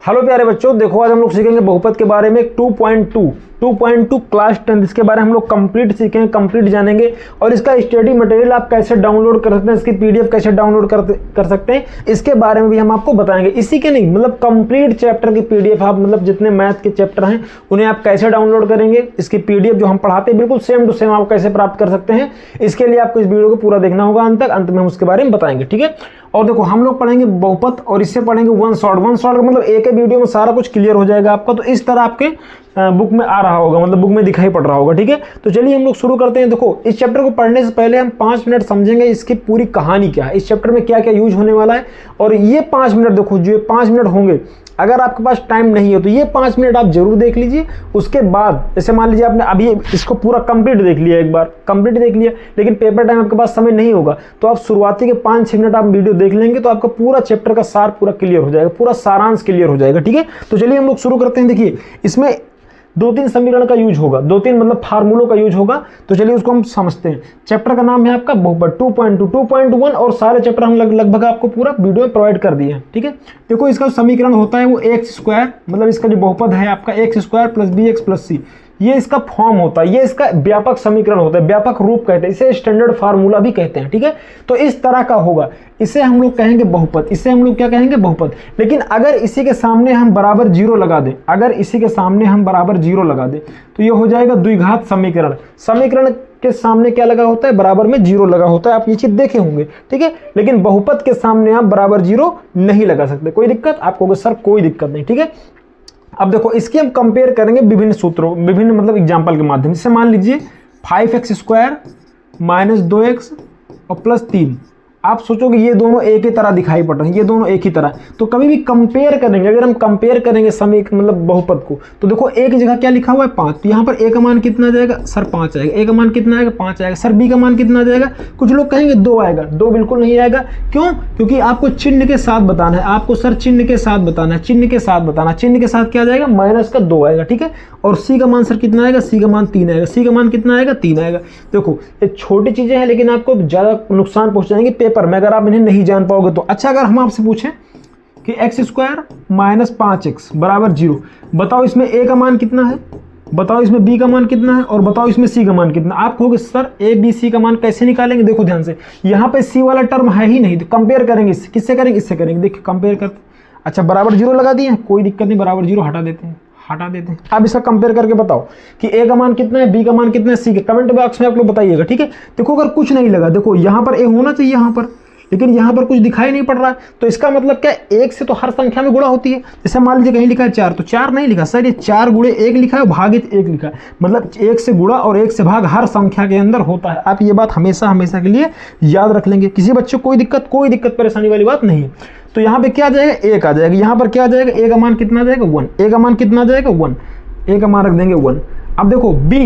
Hello प्यारे बच्चों, देखो आज हम लोग सीखेंगे बहुपद के बारे में 2.2 क्लास 10 इसके बारे में हम लोग कंप्लीट सीखेंगे, कंप्लीट जानेंगे। और इसका स्टडी मटेरियल आप कैसे डाउनलोड कर सकते हैं, इसकी पीडीएफ कैसे डाउनलोड कर सकते हैं, इसके बारे में भी हम आपको बताएंगे। इसी के नहीं, मतलब कंप्लीट चैप्टर की पीडीएफ आप, मतलब जितने मैथ के चैप्टर हैं उन्हें आप कैसे डाउनलोड करेंगे, इसकी पीडीएफ जो हम पढ़ाते हैं बिल्कुल सेम टू सेम आप कैसे प्राप्त कर सकते हैं, इसके लिए आपको इस वीडियो को पूरा देखना होगा अंत तक। अंत में हम उसके बारे में बताएंगे, ठीक है। और देखो हम लोग पढ़ेंगे बहुपद और इससे पढ़ेंगे वन शॉट का मतलब एक ही वीडियो में सारा कुछ क्लियर हो जाएगा आपका। तो इस तरह आपके बुक में आ रहा होगा, मतलब बुक में दिखाई पड़ रहा होगा, ठीक है। तो चलिए हम लोग शुरू करते हैं। देखो इस चैप्टर को पढ़ने से पहले हम 5 मिनट समझेंगे इसकी पूरी कहानी क्या है, इस चैप्टर में क्या क्या यूज होने वाला है। और ये 5 मिनट देखो, जो 5 मिनट होंगे, अगर आपके पास टाइम नहीं है तो ये 5 मिनट आप जरूर देख लीजिए। उसके बाद जैसे मान लीजिए आपने अभी इसको पूरा कंप्लीट देख लिया, एक बार कंप्लीट देख लिया, लेकिन पेपर टाइम आपके पास समय नहीं होगा, तो आप शुरुआती के 5-6 मिनट आप वीडियो देख लेंगे तो आपका पूरा चैप्टर का सार पूरा क्लियर हो जाएगा, पूरा सारांश क्लियर हो जाएगा, ठीक है। तो चलिए हम लोग शुरू करते हैं। देखिए इसमें 2-3 समीकरण का यूज होगा, 2-3 मतलब फार्मूलों का यूज होगा। तो चलिए उसको हम समझते हैं। चैप्टर का नाम है आपका बहुपद 2.2, 2.1 और सारे चैप्टर हम लगभग आपको पूरा वीडियो में प्रोवाइड कर दिए हैं, ठीक है। देखो इसका समीकरण होता है वो एक्स स्क्वायर, मतलब इसका जो बहुपद है आपका x square plus b x plus c, ये इसका फॉर्म होता है, ये इसका व्यापक समीकरण होता है, व्यापक रूप कहते हैं, इसे स्टैंडर्ड फार्मूला भी कहते हैं, ठीक है। तो इस तरह का होगा, इसे हम लोग कहेंगे बहुपद, इसे हम लोग क्या कहेंगे, बहुपद। लेकिन अगर इसी के सामने हम बराबर 0 लगा दें, अगर इसी के सामने हम बराबर 0 लगा दें तो ये हो जाएगा द्विघात समीकरण। समीकरण के सामने क्या लगा होता है, बराबर में 0 लगा होता है, आप ये चीज देखे होंगे, ठीक है। लेकिन बहुपद के सामने आप बराबर 0 नहीं लगा सकते। कोई दिक्कत आपको? सर कोई दिक्कत नहीं, ठीक है। अब देखो इसकी हम कंपेयर करेंगे विभिन्न सूत्रों, विभिन्न मतलब एग्जांपल के माध्यम से। मान लीजिए 5x स्क्वायर माइनस 2x और प्लस 3। आप सोचोगे ये दोनों एक ही तरह दिखाई पड़ रहे हैं, ये दोनों एक ही तरह, तो कभी भी कंपेयर करेंगे, अगर हम कंपेयर करेंगे समीकरण मतलब बहुपद को, तो देखो एक जगह क्या लिखा हुआ है 5, तो यहाँ पर a का मान कितना जाएगा सर 5 आएगा, a का मान कितना आएगा 5 आएगा। सर b का मान कितना जाएगा, कुछ लोग कहेंगे 2 आएगा, 2 बिल्कुल नहीं आएगा। क्यों? क्योंकि आपको चिन्ह के साथ बताना है, आपको सर चिन्ह के साथ बताना है, चिन्ह के साथ बताना, चिन्ह के साथ क्या जाएगा माइनस का 2 आएगा, ठीक है। और c का मान सर कितना आएगा, c का मान 3 आएगा, c का मान कितना आएगा 3 आएगा। देखो ये छोटी चीजें हैं लेकिन आपको ज्यादा नुकसान पहुंचाएंगे पेपर में अगर आप इन्हें नहीं जान पाओगे तो। अच्छा अगर हम आपसे पूछें कि एक्स स्क्वायर माइनस 5x बराबर 0, बताओ इसमें a का मान कितना है, बताओ इसमें b का मान कितना है, और बताओ इसमें c का मान कितना। आप कहोगे सर a b c का मान कैसे निकालेंगे, देखो ध्यान से, यहाँ पे c वाला टर्म है ही नहीं, तो कंपेयर करेंगे इससे, किससे करेंगे, इससे करेंगे। देखिए कंपेयर करते, अच्छा बराबर 0 लगा दिए, कोई दिक्कत नहीं, बराबर 0 हटा देते हैं, हटा देते हैं। अब इसका कंपेयर करके बताओ कि a का मान कितना है, b का मान कितना है, c का कमेंट बॉक्स में आप लोग बताइएगा, ठीक है। देखो अगर कुछ नहीं लगा, देखो यहाँ पर a होना चाहिए यहाँ पर, लेकिन यहाँ पर कुछ दिखाई नहीं पड़ रहा है, तो इसका मतलब क्या, 1 से तो हर संख्या में गुणा होती है। जैसे मान लीजिए कहीं लिखा है 4, तो 4 नहीं लिखा सर, ये 4 गुणे 1 लिखा है, भागित 1 लिखा है, मतलब 1 से गुणा और 1 से भाग हर संख्या के अंदर होता है। आप ये बात हमेशा हमेशा के लिए याद रख लेंगे, किसी बच्चे को कोई दिक्कत परेशानी वाली बात नहीं है। तो यहाँ पे क्या आ जाएगा, 1 आ जाएगा, यहाँ पर क्या आ जाएगा, a का मान कितना आ जाएगा 1, a का मान कितना आ जाएगा 1, a का मान रख देंगे 1। अब देखो b,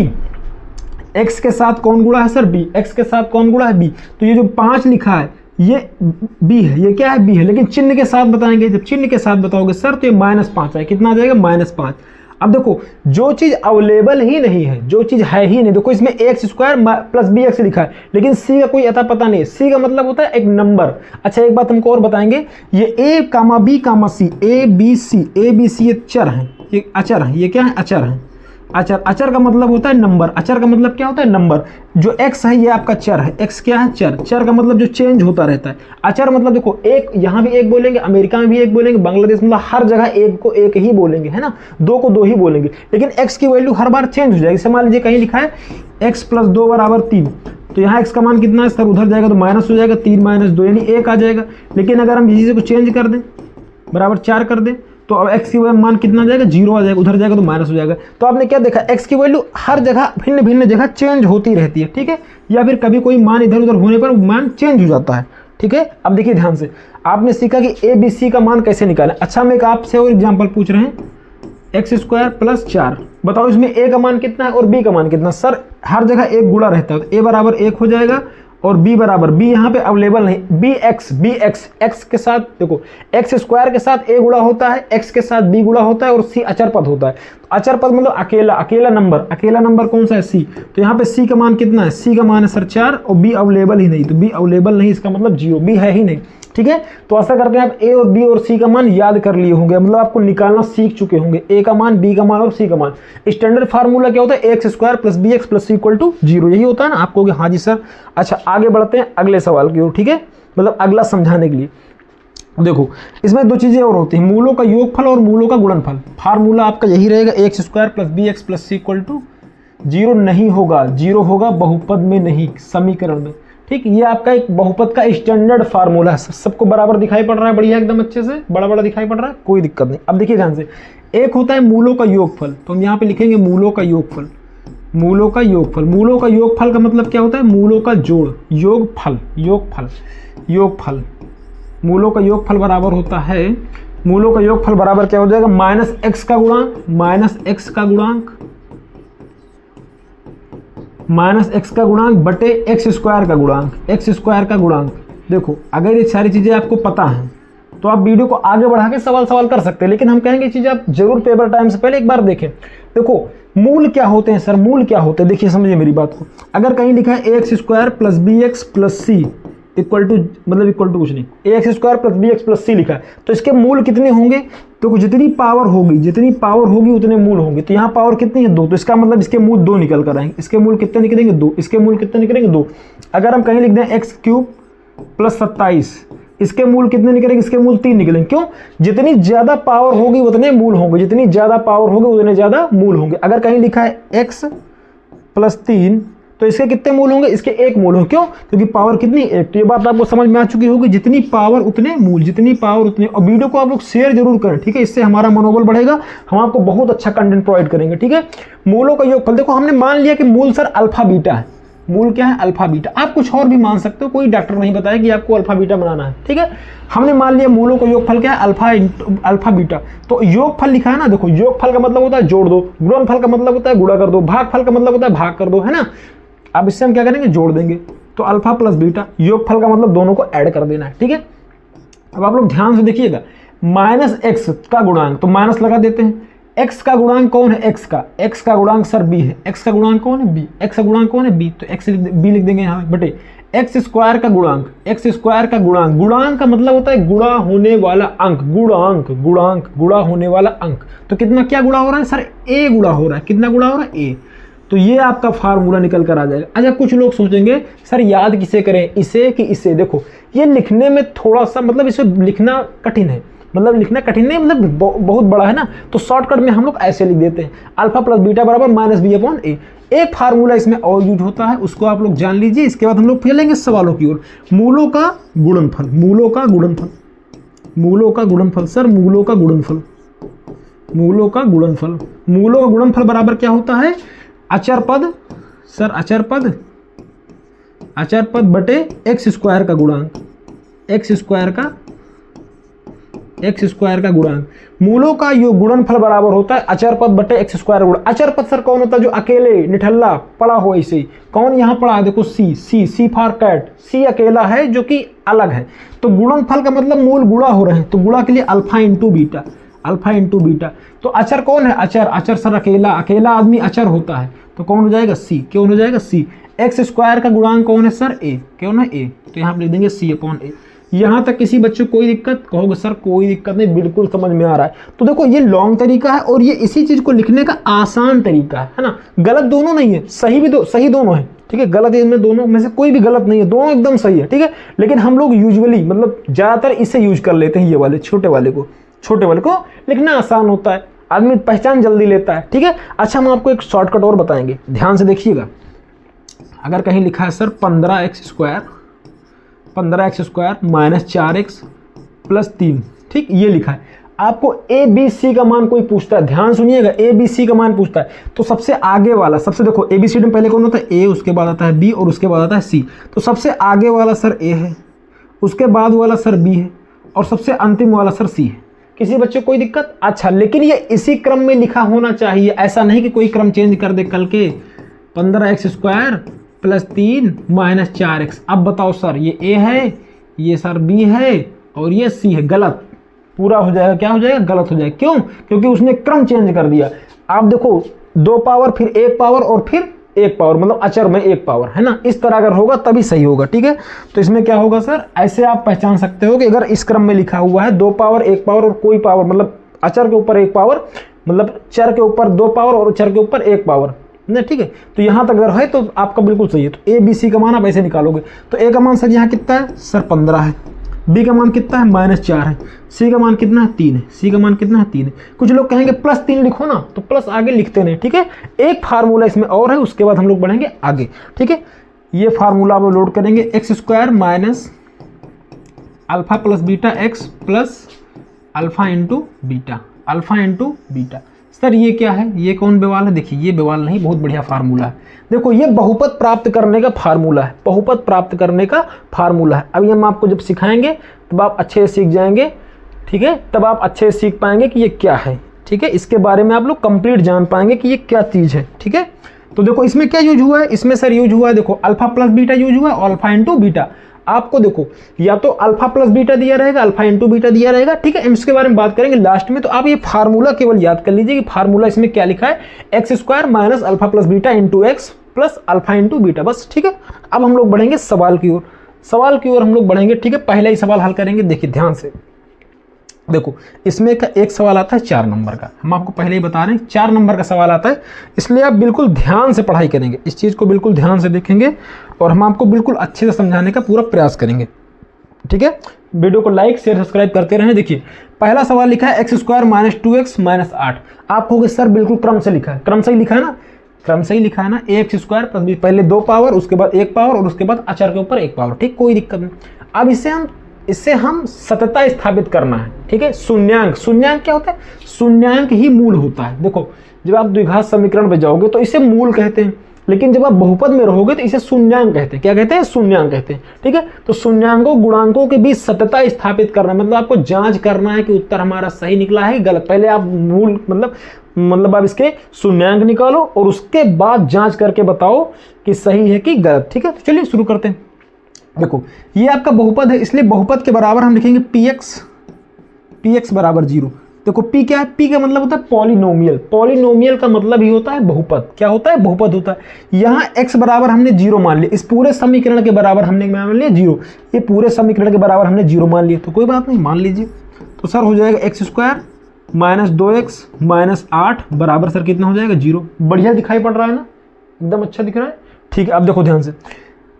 x के साथ कौन गुणा है सर, b, x के साथ कौन गुणा है b, तो ये जो 5 लिखा है ये b है, ये क्या है b है, लेकिन चिन्ह के साथ बताएंगे। जब चिन्ह के साथ बताओगे सर तो ये -5 है, कितना आ जाएगा -5। अब देखो जो चीज अवेलेबल ही नहीं है, जो चीज है ही नहीं, देखो इसमें x square plus b x लिखा है, लेकिन सी का कोई अता पता नहीं है। सी का मतलब होता है एक नंबर। अच्छा एक बात हमको और बताएंगे, ये a comma b comma c, a b c ये चर हैं, ये अचर हैं, ये क्या है अचर हैं। अचर का मतलब होता है नंबर, अचर का मतलब क्या होता है नंबर। जो x है ये आपका चर है, x क्या है चर, चर का मतलब जो चेंज होता रहता है। अचर मतलब देखो एक, यहाँ भी एक बोलेंगे, अमेरिका में भी एक बोलेंगे, बांग्लादेश मतलब हर जगह एक को एक ही बोलेंगे, है ना, 2 को 2 ही बोलेंगे, लेकिन x की वैल्यू हर बार चेंज हो जाएगी। जैसे मान लीजिए कहीं लिखा है x + 2 बराबर 3, तो यहाँ x का मान कितना है सर, उधर जाएगा तो माइनस हो जाएगा, 3 - 2 यानी 1 आ जाएगा। लेकिन अगर हम इसी से को चेंज कर दें, बराबर 4 कर दें, तो अब x की मान कितना जाएगा 0 आ जाएगा, उधर जाएगा तो माइनस हो जाएगा। तो आपने क्या देखा, x की वैल्यू हर जगह भिन्न भिन्न जगह चेंज होती रहती है, ठीक है, या फिर कभी कोई मान इधर उधर होने पर मान चेंज हो जाता है, ठीक है। अब देखिए ध्यान से, आपने सीखा कि a b c का मान कैसे निकालें। अच्छा मैं एक आपसे और एग्जाम्पल पूछ रहे हैं, एक्स स्क्वायर प्लस 4, बताओ इसमें a का मान कितना है और b का मान कितना। सर हर जगह एक गुणा रहता है, तो a बराबर 1 हो जाएगा और b बराबर, b यहाँ पे अवेलेबल नहीं, bx x के साथ देखो, x स्क्वायर के साथ a गुणा होता है, x के साथ b गुणा होता है और c अचर पद होता है। तो अचर पद मतलब अकेला नंबर कौन सा है c। तो यहाँ पे c का मान कितना है, c का मान है सर 4 और b अवेलेबल ही नहीं, तो b अवेलेबल नहीं इसका मतलब 0, b है ही नहीं। ठीक है। तो ऐसा करके आप ए और बी और सी का मान याद कर लिए होंगे, मतलब आपको निकालना सीख चुके होंगे, ए का मान, बी का मान और सी का मान। स्टैंडर्ड फार्मूला क्या होता है, x square plus b x plus c equal to 0, यही होता है ना। आप कहोगे हाँ जी सर। अच्छा आगे बढ़ते हैं अगले सवाल की ओर, ठीक है, मतलब अगला समझाने के लिए। देखो इसमें दो चीजें और होती हैं, मूलों का योगफल और मूलों का गुणनफल। फार्मूला आपका यही रहेगा, x square plus b x plus c equal to 0 नहीं होगा, 0 होगा बहुपद में नहीं, समीकरण में। ठीक, ये आपका एक बहुपद का स्टैंडर्ड फार्मूला है। सबको बराबर दिखाई पड़ रहा है, बढ़िया एकदम अच्छे से बड़ा बड़ा दिखाई पड़ रहा है, कोई दिक्कत नहीं। अब देखिए ध्यान से, एक होता है मूलों का योगफल, तो हम यहाँ पे लिखेंगे मूलों का योगफल। मूलों का योगफल, मूलों का योगफल का मतलब क्या होता है, मूलों का जोड़, योगफल, योगफल, योगफल। मूलों का योगफल बराबर होता है, मूलों का योगफल बराबर क्या हो जाएगा, माइनस एक्स का गुणांक, माइनस एक्स का गुणांक, माइनस एक्स का गुणांक बटे एक्स स्क्वायर का गुणांक, एक्स स्क्वायर का गुणांक। देखो अगर ये सारी चीजें आपको पता हैं तो आप वीडियो को आगे बढ़ा के सवाल कर सकते हैं, लेकिन हम कहेंगे ये चीजें आप जरूर पेपर टाइम से पहले एक बार देखें। देखो मूल क्या होते हैं सर, मूल क्या होते हैं, देखिए समझिए मेरी बात को। अगर कहीं लिखा है x square plus b x plus c equal to, मतलब इक्वल टू कुछ नहीं, x square plus b x plus c लिखा है, तो इसके मूल कितने होंगे, तो जितनी पावर होगी, जितनी पावर होगी उतने मूल होंगे। तो यहाँ पावर कितनी है, 2, तो इसका मतलब इसके मूल 2 निकल कर आएंगे। इसके मूल कितने निकलेंगे, 2, इसके मूल कितने निकलेंगे, 2। अगर हम कहीं लिख दें एक्स क्यूब प्लस 27, इसके मूल कितने निकलेंगे, इसके मूल 3 निकलेंगे। क्यों, जितनी ज्यादा पावर होगी उतने मूल होंगे, जितनी ज्यादा पावर होगी उतने ज्यादा मूल होंगे। अगर कहीं लिखा है एक्स प्लस 3, तो इसके कितने मूल होंगे, इसके 1 मूल होंगे। क्यों, क्योंकि पावर कितनी, 1। तो ये बात आपको समझ में आ चुकी होगी, जितनी पावर उतने मूल, जितनी पावर उतने। और वीडियो को आप लोग शेयर जरूर करें, ठीक है, इससे हमारा मनोबल बढ़ेगा, हम आपको बहुत अच्छा कंटेंट प्रोवाइड करेंगे, ठीक है। मूलों का योगफल, देखो हमने मान लिया कि मूल सर अल्फा बीटा है, मूल क्या है, अल्फा बीटा। आप कुछ और भी मान सकते हो, कोई डॉक्टर नहीं बताया कि आपको अल्फा बीटा बनाना है, ठीक है। हमने मान लिया मूलों का योगफल क्या है, अल्फा बीटा। तो योगफल लिखा है ना, देखो योगफल का मतलब होता है जोड़ दो, गुणनफल का मतलब होता है गुणा कर दो, भागफल का मतलब होता है भाग कर दो, है ना। अब इससे हम क्या करेंगे, जोड़ देंगे, तो अल्फा प्लस बीटा। योगफल का मतलब दोनों को ऐड कर देना है, ठीक है। अब आप लोग ध्यान से देखिएगा, माइनस एक्स का गुणांक, तो माइनस लगा देते हैं। एक्स का गुणांक कौन है, एक्स का गुणांक सर बी है। एक्स का गुणांक कौन है, बी। एक्स का गुणांक कौन है, बी, तो एक्स बी लिख देंगे यहाँ बटे एक्स स्क्वायर का गुणांक, एक्स स्क्वायर का गुणांक। गुणांक का मतलब होता है गुणा होने वाला अंक, गुणांक, गुणांक, गुणा होने वाला अंक। तो कितना क्या गुणा हो रहा है सर, ए गुणा हो रहा है, कितना गुणा हो रहा है, ए। तो ये आपका फार्मूला निकल कर आ जाएगा। अच्छा कुछ लोग सोचेंगे सर याद किसे करें, इसे कि इसे। देखो ये लिखने में थोड़ा सा, मतलब इसे लिखना कठिन है, मतलब लिखना कठिन नहीं, मतलब बहुत बड़ा है ना, तो शॉर्टकट में हम लोग ऐसे लिख देते हैं, अल्फा प्लस बीटा बराबर माइनस बी अपॉन ए। एक फार्मूला इसमें और यूज होता है, उसको आप लोग जान लीजिए। इसके बाद हम लोग चलेंगे सवालों की ओर। मूलों का गुणनफल, मूलों का गुणनफल, मूलों का गुणनफल सर, मूलों का गुणनफल, मूलों का गुणनफल। मूलों का गुणनफल बराबर क्या होता है, अचर पद सर, अचर पद, अचर पद बटे एक्स स्क्वायर का गुणांक, एक्स स्क्वायर का, एक्स स्क्वायर का गुणांक। मूलों का योग गुणनफल बराबर होता है अचर पद बटे एक्स स्क्वायर गुणा। अचर पद सर कौन होता है, जो अकेले निठल्ला पड़ा हो ऐसे ही। कौन यहाँ पड़ा है, देखो सी, सी, सी फॉर कैट, सी अकेला है जो कि अलग है। तो गुणनफल का मतलब मूल गुणा हो रहे हैं, तो गुणा के लिए alpha into beta, alpha into beta. तो अचर कौन है, अचर, अचर सर अकेला, अकेला आदमी अचर होता है, तो कौन हो जाएगा, सी। क्यों हो जाएगा, सी। एक्स स्क्वायर का गुणांक कौन है सर, ए। क्यों है, ए, तो यहाँ पे लिख देंगे सी अपॉन ए। यहाँ तक किसी बच्चे को कोई दिक्कत, कहोगे सर कोई दिक्कत नहीं, बिल्कुल समझ में आ रहा है। तो देखो ये लॉन्ग तरीका है और ये इसी चीज को लिखने का आसान तरीका है ना। गलत दोनों नहीं है, सही भी सही दोनों है, ठीक है। गलत इनमें दोनों में से कोई भी गलत नहीं है, दोनों एकदम सही है, ठीक है। लेकिन हम लोग यूजुअली मतलब ज्यादातर इसे यूज कर लेते हैं, ये वाले छोटे वाले को, छोटे वाले को लिखना आसान होता है, आदमी पहचान जल्दी लेता है, ठीक है। अच्छा हम आपको एक शॉर्टकट और बताएंगे, ध्यान से देखिएगा। अगर कहीं लिखा है sir 15x square, 15x square minus 4x plus 3, ठीक, ये लिखा है। आपको ए बी सी का मान कोई पूछता है, ध्यान सुनिएगा, ए बी सी का मान पूछता है, तो सबसे आगे वाला, सबसे देखो ए बी सी में पहले कौन होता है, ए, उसके बाद आता है बी और उसके बाद आता है सी। तो सबसे आगे वाला सर ए है, उसके बाद वाला सर बी है और सबसे अंतिम वाला सर सी है। किसी बच्चे को कोई दिक्कत? अच्छा, लेकिन ये इसी क्रम में लिखा होना चाहिए, ऐसा नहीं कि कोई क्रम चेंज कर दे कल के। 15x square plus 3 minus 4x। अब बताओ सर ये ए है, ये सर बी है और ये सी है, गलत पूरा हो जाएगा, क्या हो जाएगा, गलत हो जाएगा। क्यों? क्योंकि उसने क्रम चेंज कर दिया। आप देखो 2 पावर फिर 1 पावर और फिर एक पावर, मतलब अचर में एक पावर, है ना। इस तरह अगर होगा तभी सही होगा, ठीक है। तो इसमें क्या होगा सर, ऐसे आप पहचान सकते हो कि अगर इस क्रम में लिखा हुआ है 2 पावर 1 पावर और कोई पावर, मतलब अचर के ऊपर 1 पावर, मतलब चर के ऊपर 2 पावर और चर के ऊपर 1 पावर ना, ठीक है। तो यहाँ तक अगर है तो आपका बिल्कुल सही है। तो ए बी सी का मान आप ऐसे निकालोगे। तो ए का मान सर यहाँ कितना है सर 15 है, बी का मान कितना है -4 है, सी का मान कितना है 3 है, सी का मान कितना है 3 है। कुछ लोग कहेंगे +3 लिखो ना, तो प्लस आगे लिखते नहीं, ठीक है। एक फार्मूला इसमें और है, उसके बाद हम लोग बढ़ेंगे आगे, ठीक है। ये फार्मूला आप लोड करेंगे, x² minus alpha plus beta x plus alpha into beta. Sir ये क्या है, ये कौन बेवाल है, देखिए ये बेवाल नहीं, बहुत बढ़िया फार्मूला है। देखो ये बहुपद प्राप्त करने का फार्मूला है, बहुपद प्राप्त करने का फार्मूला है। अभी हम आपको जब सिखाएंगे तब आप अच्छे से सीख जाएंगे, ठीक है। तब आप अच्छे से सीख पाएंगे कि ये क्या है, ठीक है। इसके बारे में आप लोग कंप्लीट जान पाएंगे कि ये क्या चीज़ है, ठीक है। तो देखो इसमें क्या यूज हुआ है, इसमें सर यूज हुआ है, देखो अल्फा प्लस बीटा यूज हुआ है और अल्फा इंटू बीटा। आपको देखो या तो अल्फा प्लस बीटा दिया रहेगा, अल्फा इंटू बीटा दिया रहेगा, ठीक है। इसके बारे में बात करेंगे लास्ट में। तो आप ये फार्मूला केवल याद कर लीजिए कि फार्मूला इसमें क्या लिखा है, x² minus alpha plus beta into x plus alpha into beta, बस, ठीक है। अब हम लोग बढ़ेंगे सवाल की ओर, सवाल की ओर हम लोग बढ़ेंगे, ठीक है। पहला ही सवाल हल करेंगे, देखिए ध्यान से देखो। इसमें का एक सवाल आता है 4 नंबर का, हम आपको पहले ही बता रहे हैं 4 नंबर का सवाल आता है, इसलिए आप बिल्कुल ध्यान से पढ़ाई करेंगे, इस चीज़ को बिल्कुल ध्यान से देखेंगे और हम आपको बिल्कुल अच्छे से समझाने का पूरा प्रयास करेंगे, ठीक है। वीडियो को लाइक शेयर सब्सक्राइब करते रहें। देखिए पहला सवाल लिखा है x² माइनस 2x माइनस 8। आप कहोगे सर बिल्कुल क्रम से लिखा है, क्रम से ही लिखा है ना, क्रम से ही लिखा है ना, ax² प्लस b, पहले 2 पावर उसके बाद 1 पावर और उसके बाद अचर के ऊपर 1 पावर, ठीक, कोई दिक्कत नहीं। अब इससे हम सतता स्थापित करना है, ठीक है। शून्यांक क्या होता है, शून्यांक ही मूल होता है। देखो जब आप द्विघात समीकरण पे जाओगे तो इसे मूल कहते हैं, लेकिन जब आप बहुपद में रहोगे तो इसे शून्यांक कहते हैं। क्या कहते हैं, शून्यांक कहते हैं, ठीक है। तो शून्यांकों गुणांकों के बीच सतता स्थापित करना, मतलब आपको जांच करना है कि उत्तर हमारा सही निकला है गलत। पहले आप मूल मतलब आप इसके शून्यांक निकालो और उसके बाद जांच करके बताओ कि सही है कि गलत, ठीक है। तो चलिए शुरू करते हैं। देखो ये आपका बहुपद है, इसलिए बहुपद के बराबर हम लिखेंगे px बराबर 0। देखो p क्या है, p का मतलब होता है पॉलिनोमियल, पॉलिनोमियल का मतलब ही होता है बहुपद। क्या होता है, बहुपद होता है। यहाँ x बराबर हमने 0 मान लिया, इस पूरे समीकरण के बराबर हमने मान लिया 0, ये पूरे समीकरण के बराबर हमने 0 मान लिया, तो कोई बात नहीं, मान लीजिए। तो सर हो जाएगा x² माइनस 2x माइनस 8 बराबर सर कितना हो जाएगा 0। बढ़िया दिखाई पड़ रहा है ना, एकदम अच्छा दिख रहा है, ठीक है। अब देखो ध्यान से,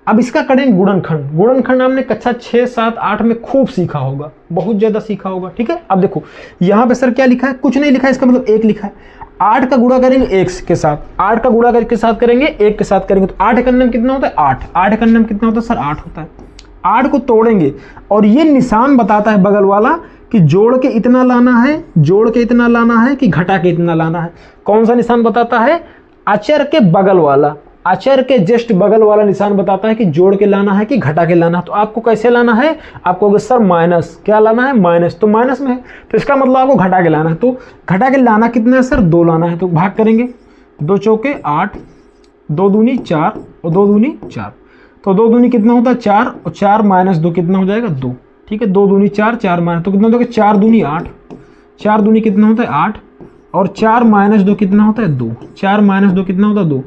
अब इसका करेंगे गुणनखंड। गुणनखंड हमने कक्षा 6, 7, 8 में खूब सीखा होगा, बहुत ज्यादा सीखा होगा, ठीक है। अब देखो यहाँ पे सर क्या लिखा है, कुछ नहीं लिखा है, इसका मतलब 1 लिखा है। 8 का गुणा करेंगे 1 के साथ, 8 का गुणा के साथ करेंगे 1 के साथ करेंगे, तो 8 एकन्नम में कितना होता है 8, 8 एकन्नम में कितना होता है सर 8 होता है। 8 को तोड़ेंगे और ये निशान बताता है बगल वाला कि जोड़ के इतना लाना है, जोड़ के इतना लाना है कि घटा के इतना लाना है। कौन सा निशान बताता है, अचर के बगल वाला, अचर के जस्ट बगल वाला निशान बताता है कि जोड़ के लाना है कि घटा के लाना है। तो आपको कैसे लाना है, आपको सर माइनस, क्या लाना है माइनस, तो माइनस में है, तो इसका मतलब आपको घटा के लाना है। तो घटा के लाना कितना है सर 2 लाना है, तो भाग करेंगे 2 चौके 8, 2 दूनी 4 और 2 दूनी 4, तो 2 दूनी कितना होता है 4 और 4 माइनस 2 कितना हो जाएगा 2, ठीक है। 2 दूनी 4, 4 माइनस तो कितना हो जाएगा 4 दूनी 8, 4 दूनी कितना होता है 8 और 4 माइनस 2 कितना होता है 2, 4 माइनस 2 कितना होता है 2।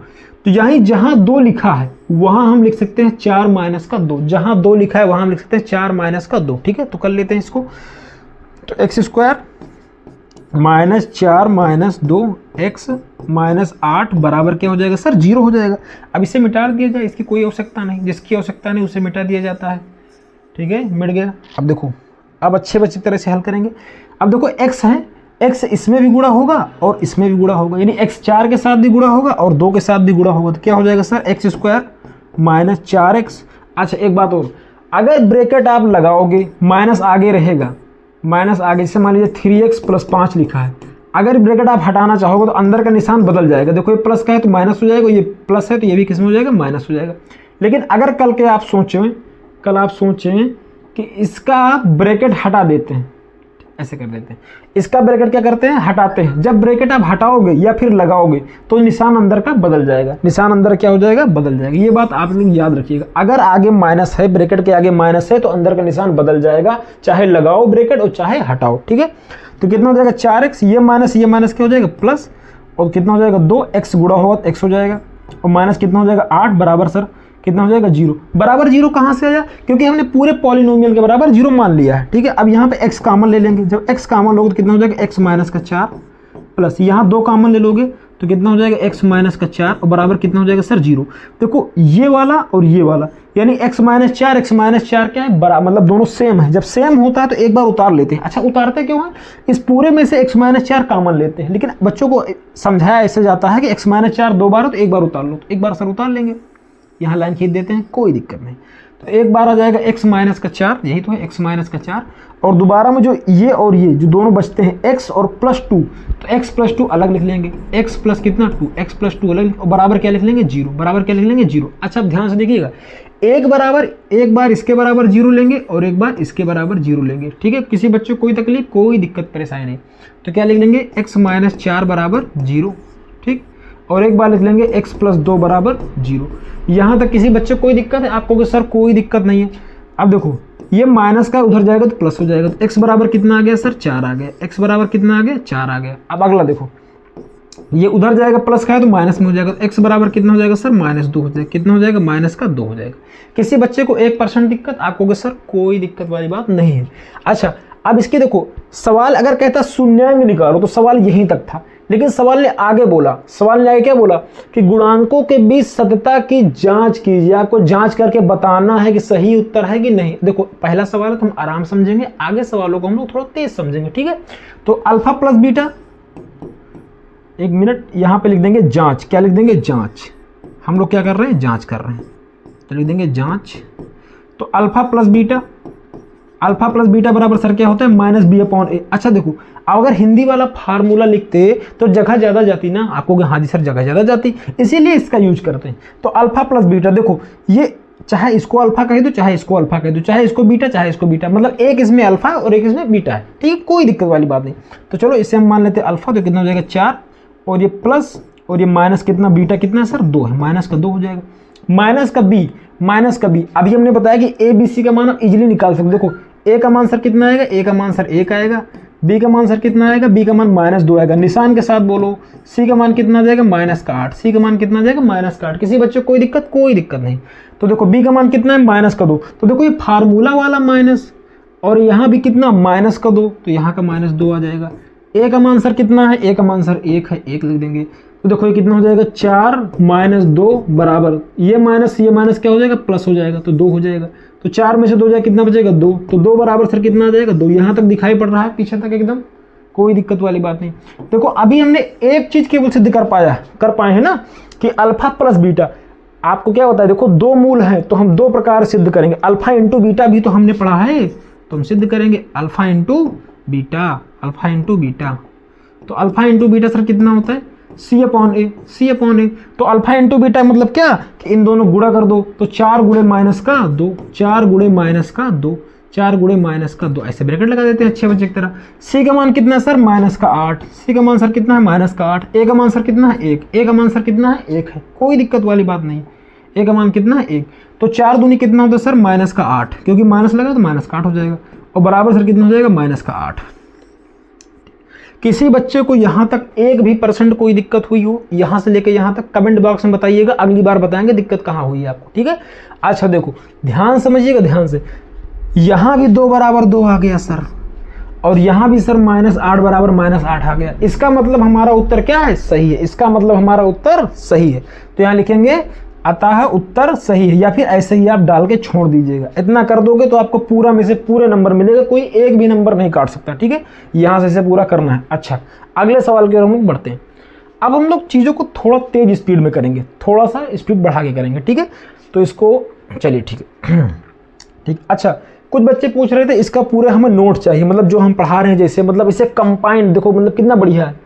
तो यहीं जहां 2 लिखा है वहां हम लिख सकते हैं 4 माइनस का 2, जहां 2 लिखा है वहां हम लिख सकते हैं 4 माइनस का 2, ठीक है। तो कर लेते हैं इसको, तो x² minus 4 minus 2 x minus 8 बराबर क्या हो जाएगा सर 0 हो जाएगा। अब इसे मिटा दिया जाए, इसकी कोई आवश्यकता नहीं, जिसकी आवश्यकता नहीं उसे मिटा दिया जाता है, ठीक है, मिट गया। अब देखो अब अच्छी तरह से हल करेंगे। अब देखो x है, x इसमें भी गुणा होगा और इसमें भी गुणा होगा, यानी x 4 के साथ भी गुणा होगा और 2 के साथ भी गुणा होगा, तो क्या हो जाएगा सर x² माइनस 4x। अच्छा एक बात और, अगर ब्रैकेट आप लगाओगे माइनस आगे रहेगा, माइनस आगे, जैसे मान लीजिए 3x प्लस 5 लिखा है, अगर ब्रैकेट आप हटाना चाहोगे तो अंदर का निशान बदल जाएगा। देखो ये प्लस का है तो माइनस हो जाएगा, ये प्लस है तो ये भी किस में हो जाएगा माइनस हो जाएगा। लेकिन अगर कल आप सोचें कि इसका ब्रैकेट हटा देते हैं, ऐसे कर देते हैं, इसका ब्रैकेट क्या करते हैं हटाते हैं, जब ब्रैकेट आप हटाओगे या फिर लगाओगे तो निशान अंदर का बदल जाएगा, निशान अंदर क्या हो जाएगा बदल जाएगा। ये बात आप लोग याद रखिएगा, अगर आगे माइनस है, ब्रैकेट के आगे माइनस है तो अंदर का निशान बदल जाएगा, चाहे लगाओ ब्रैकेट और चाहे हटाओ, ठीक है। तो कितना हो जाएगा 4x, ये माइनस क्या हो जाएगा प्लस, और कितना हो जाएगा 2x गुणा होगा तो x हो जाएगा, और माइनस कितना हो जाएगा 8 बराबर सर कितना हो जाएगा 0। बराबर 0 कहाँ से आया, क्योंकि हमने पूरे पॉलिनोमियल के बराबर 0 मान लिया है, ठीक है। अब यहाँ पे x कॉमन ले लेंगे, जब x कॉमन लोगे तो कितना हो जाएगा x माइनस का 4 प्लस यहाँ 2 कॉमन ले लोगे तो कितना हो जाएगा x माइनस का 4 और बराबर कितना हो जाएगा सर 0। देखो ये वाला और ये वाला यानी x माइनस 4 क्या है बराबर, मतलब दोनों सेम है। जब सेम होता है तो एक बार उतार लेते हैं। अच्छा उतारते क्यों है, इस पूरे में से x माइनस 4 कॉमन लेते हैं, लेकिन बच्चों को समझाया ऐसे जाता है कि x माइनस 4 दो बार हो तो एक बार उतार लो, तो एक बार सर उतार लेंगे, यहाँ लाइन खींच देते हैं, कोई दिक्कत नहीं। तो एक बार आ जाएगा x माइनस का 4, यही तो है x माइनस का 4, और दोबारा में जो ये और ये जो दोनों बचते हैं x और प्लस 2, तो x प्लस 2 अलग लिख लेंगे, x प्लस कितना 2, x प्लस 2 अलग, और बराबर क्या लिख लेंगे 0, बराबर क्या लिख लेंगे 0। अच्छा अब ध्यान से देखिएगा, एक बार इसके बराबर 0 लेंगे और एक बार इसके बराबर 0 लेंगे, ठीक है। किसी बच्चे को कोई तकलीफ कोई दिक्कत परेशानी नहीं, तो क्या लिख लेंगे x माइनस 4 बराबर 0, ठीक, और एक बार लिख लेंगे x प्लस 2 बराबर 0। यहाँ तक किसी बच्चे को कोई दिक्कत है, आपको कि सर कोई दिक्कत नहीं है। अब देखो ये माइनस का उधर जाएगा तो प्लस हो जाएगा, तो x बराबर कितना आ गया सर 4 आ गया, x बराबर कितना आ गया 4 आ गया। अब अगला देखो ये उधर जाएगा प्लस का है तो माइनस में हो जाएगा, तो x बराबर कितना हो जाएगा सर -2 हो जाएगा, कितना हो जाएगा माइनस का 2 हो जाएगा। किसी बच्चे को 1% दिक्कत, आपको कि सर कोई दिक्कत वाली बात नहीं है। अच्छा अब इसके देखो सवाल अगर कहता शून्यांक निकालो तो सवाल यहीं तक था, लेकिन सवाल ने आगे बोला, सवाल ने आगे क्या बोला कि गुणांकों के बीच सतता की जांच कीजिए, आपको जांच करके बताना है कि सही उत्तर है कि नहीं। देखो पहला सवाल है तो हम आराम समझेंगे, आगे सवालों को हम लोग थोड़ा तेज समझेंगे, ठीक है। तो अल्फा प्लस बीटा, एक मिनट यहाँ पे लिख देंगे जांच, क्या लिख देंगे जांच, हम लोग क्या कर रहे हैं जांच कर रहे हैं, तो लिख देंगे जांच। तो अल्फा प्लस बीटा बराबर सर क्या होता है -b/a। अच्छा देखो अगर हिंदी वाला फार्मूला लिखते तो जगह ज़्यादा जाती ना, आपको हाँ जी सर जगह ज़्यादा जाती, इसीलिए इसका यूज करते हैं। तो अल्फा प्लस बीटा, देखो ये चाहे इसको अल्फा कह दो चाहे इसको अल्फा कह दो, चाहे इसको बीटा चाहे इसको बीटा, मतलब एक इसमें अल्फा और एक इसमें बीटा है, ठीक है, कोई दिक्कत वाली बात नहीं। तो चलो इसे हम मान लेते हैं अल्फा, तो कितना हो जाएगा 4 और ये प्लस और ये माइनस कितना बीटा कितना है सर 2 है, माइनस का 2 हो जाएगा। माइनस का बी अभी हमने बताया कि ए बी सी का मान आप इजीली निकाल सकते। देखो ए का मान सर कितना आएगा, ए का मान सर 1 आएगा, बी का मान सर कितना आएगा, बी का मान -2 आएगा, निशान के साथ बोलो। सी का मान कितना आ जाएगा -8, सी का मान कितना आ जाएगा -8। किसी बच्चे को कोई दिक्कत नहीं। तो देखो बी का मान कितना है -2, तो देखो ये फार्मूला वाला माइनस और यहाँ भी कितना -2, तो यहाँ का -2 आ जाएगा। ए का मान सर कितना है, ए का मान सर 1 है, 1 लिख देंगे। तो देखो ये कितना हो जाएगा 4 -2 बराबर ये माइनस क्या हो जाएगा प्लस हो जाएगा, तो 2 हो जाएगा। तो 4 में से 2 जाए कितना बचेगा 2, तो 2 बराबर सर कितना आ जाएगा 2। यहाँ तक दिखाई पड़ रहा है, पीछे तक एकदम कोई दिक्कत वाली बात नहीं। देखो अभी हमने एक चीज केवल सिद्ध कर पाए हैं ना कि अल्फा प्लस बीटा, आपको क्या होता है, देखो 2 मूल हैं तो हम 2 प्रकार सिद्ध करेंगे। अल्फा इंटू बीटा भी तो हमने पढ़ा है, तो हम सिद्ध करेंगे अल्फा इंटू बीटा। तो अल्फा इंटू बीटा सर कितना होता है C/A। तो अल्फा इंटू बीटा मतलब क्या कि इन दोनों गुणा कर दो, तो 4 गुणे माइनस का 2, 4 गुणे माइनस का 2, ऐसे ब्रैकेट लगा देते हैं अच्छे बच्चे की तरह। सी का मान कितना है सर -8, सी का मान सर कितना है -8, ए का मान सर कितना है 1, ए का मान सर कितना है 1 है, कोई दिक्कत वाली बात नहीं। ए का मान कितना है 1, तो 4 दूनी कितना होता है सर -8, क्योंकि माइनस लगा तो -8 हो जाएगा, और बराबर सर कितना हो जाएगा -8। किसी बच्चे को यहाँ तक 1% कोई दिक्कत हुई हो, यहाँ से लेकर यहाँ तक कमेंट बॉक्स में बताइएगा, अगली बार बताएंगे दिक्कत कहाँ हुई है आपको, ठीक है। अच्छा देखो ध्यान समझिएगा ध्यान से, यहाँ भी 2 बराबर 2 आ गया सर, और यहाँ भी सर -8 बराबर -8 आ गया। इसका मतलब हमारा उत्तर क्या है, सही है, इसका मतलब हमारा उत्तर सही है। तो यहाँ लिखेंगे अतः उत्तर सही है, या फिर ऐसे ही आप डाल के छोड़ दीजिएगा। इतना कर दोगे तो आपको पूरा में से पूरे नंबर मिलेगा, कोई एक भी नंबर नहीं काट सकता, ठीक है। यहाँ से इसे पूरा करना है। अच्छा अगले सवाल की ओर हम लोग बढ़ते हैं। अब हम लोग चीज़ों को थोड़ा तेज स्पीड में करेंगे, थोड़ा सा स्पीड बढ़ा के करेंगे, ठीक है। तो इसको चलिए ठीक है ठीक। अच्छा कुछ बच्चे पूछ रहे थे इसका पूरे हमें नोट चाहिए, मतलब जो हम पढ़ा रहे हैं जैसे, मतलब इसे कंपाइंड, देखो मतलब कितना बढ़िया है,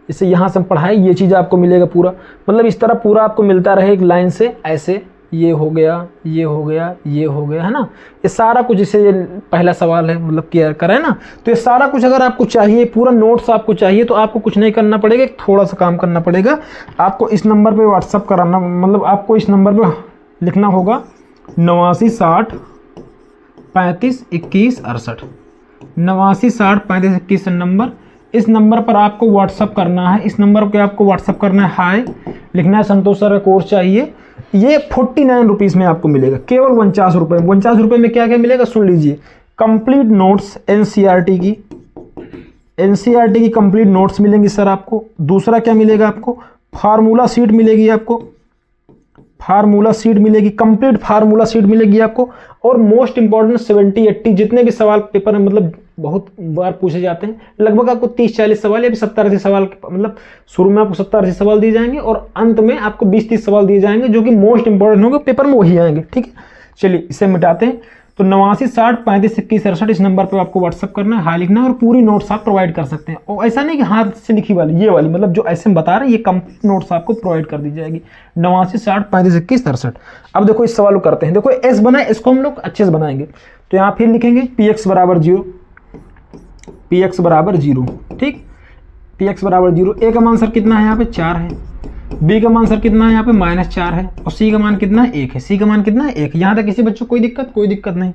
इसे यहाँ से हम पढ़ाएं ये चीज़ आपको मिलेगा पूरा, मतलब इस तरह पूरा आपको मिलता रहे एक लाइन से, ऐसे ये हो गया ये हो गया ये हो गया, है ना। ये सारा कुछ, इसे ये पहला सवाल है मतलब क्लियर करें ना। तो ये सारा कुछ अगर आपको चाहिए, पूरा नोट्स आपको चाहिए, तो आपको कुछ नहीं करना पड़ेगा, थोड़ा सा काम करना पड़ेगा। आपको इस नंबर पे व्हाट्सअप कराना, मतलब आपको इस नंबर पे लिखना होगा 89 60 35 21 68, 89 60 35 21 नंबर। इस नंबर पर आपको व्हाट्सअप करना है, इस नंबर पे आपको व्हाट्सअप करना है, हाय लिखना है, संतोष सर का कोर्स चाहिए। ये 49 रुपीज़ में आपको मिलेगा, केवल 49 रुपये में। 49 रुपये में क्या क्या मिलेगा सुन लीजिए। कंप्लीट नोट्स एनसीईआरटी की कंप्लीट नोट्स मिलेंगी सर आपको। दूसरा क्या मिलेगा आपको, फार्मूला शीट मिलेगी आपको, फार्मूला शीट मिलेगी, कंप्लीट फार्मूला शीट मिलेगी आपको। और मोस्ट इंपॉर्टेंट 70-80 जितने भी सवाल पेपर में मतलब बहुत बार पूछे जाते हैं, लगभग आपको 30-40 सवाल या 70-80 सवाल, मतलब शुरू में आपको 70-80 सवाल दिए जाएंगे और अंत में आपको 20-30 सवाल दिए जाएंगे जो कि मोस्ट इंपॉर्टेंट होंगे, पेपर में वही आएंगे। ठीक है, चलिए इसे मिटाते हैं। तो 89 60 35 21 67 इस नंबर पे आपको व्हाट्सअप करना है, हाई लिखना है और पूरी नोट्स आप प्रोवाइड कर सकते हैं। और ऐसा नहीं कि हाथ से लिखी वाली, ये वाली मतलब जो ऐसे हम बता रहे हैं ये कंप्लीट नोट्स आपको प्रोवाइड कर दी जाएगी। 89 60 35 21 67। अब देखो इस सवाल को करते हैं। देखो एस बना है, इसको हम लोग अच्छे से बनाएंगे। तो यहाँ फिर लिखेंगे पी एक्स बराबर 0, पी एक्स बराबर 0। ठीक, पी एक्स बराबर 0। ए का मान सर कितना है यहाँ पे 4 है, बी का मान सर कितना है यहाँ पे -4 है और सी का मान कितना है 1 है। सी का मान कितना है 1। यहाँ तक किसी बच्चों को कोई दिक्कत, कोई दिक्कत नहीं।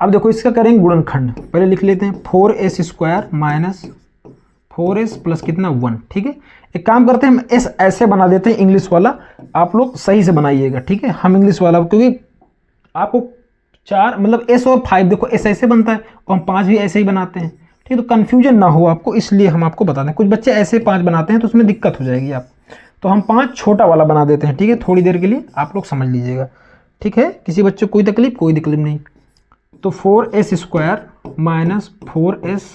अब देखो इसका करेंगे गुणनखंड। पहले लिख लेते हैं 4s² माइनस 4s प्लस कितना 1। ठीक है, एक काम करते हैं हम एस ऐसे बना देते हैं इंग्लिश वाला, आप लोग सही से बनाइएगा। ठीक है, हम इंग्लिश वाला क्योंकि आपको 4 मतलब s और 5 देखो s ऐसे बनता है और हम 5 भी ऐसे ही बनाते हैं। ठीक है, तो कन्फ्यूजन ना हो आपको, इसलिए हम आपको बता दें। कुछ बच्चे ऐसे 5 बनाते हैं तो उसमें दिक्कत हो जाएगी आप, तो हम 5 छोटा वाला बना देते हैं। ठीक है, थोड़ी देर के लिए आप लोग समझ लीजिएगा। ठीक है, किसी बच्चे को कोई तकलीफ नहीं। तो 4s² माइनस 4s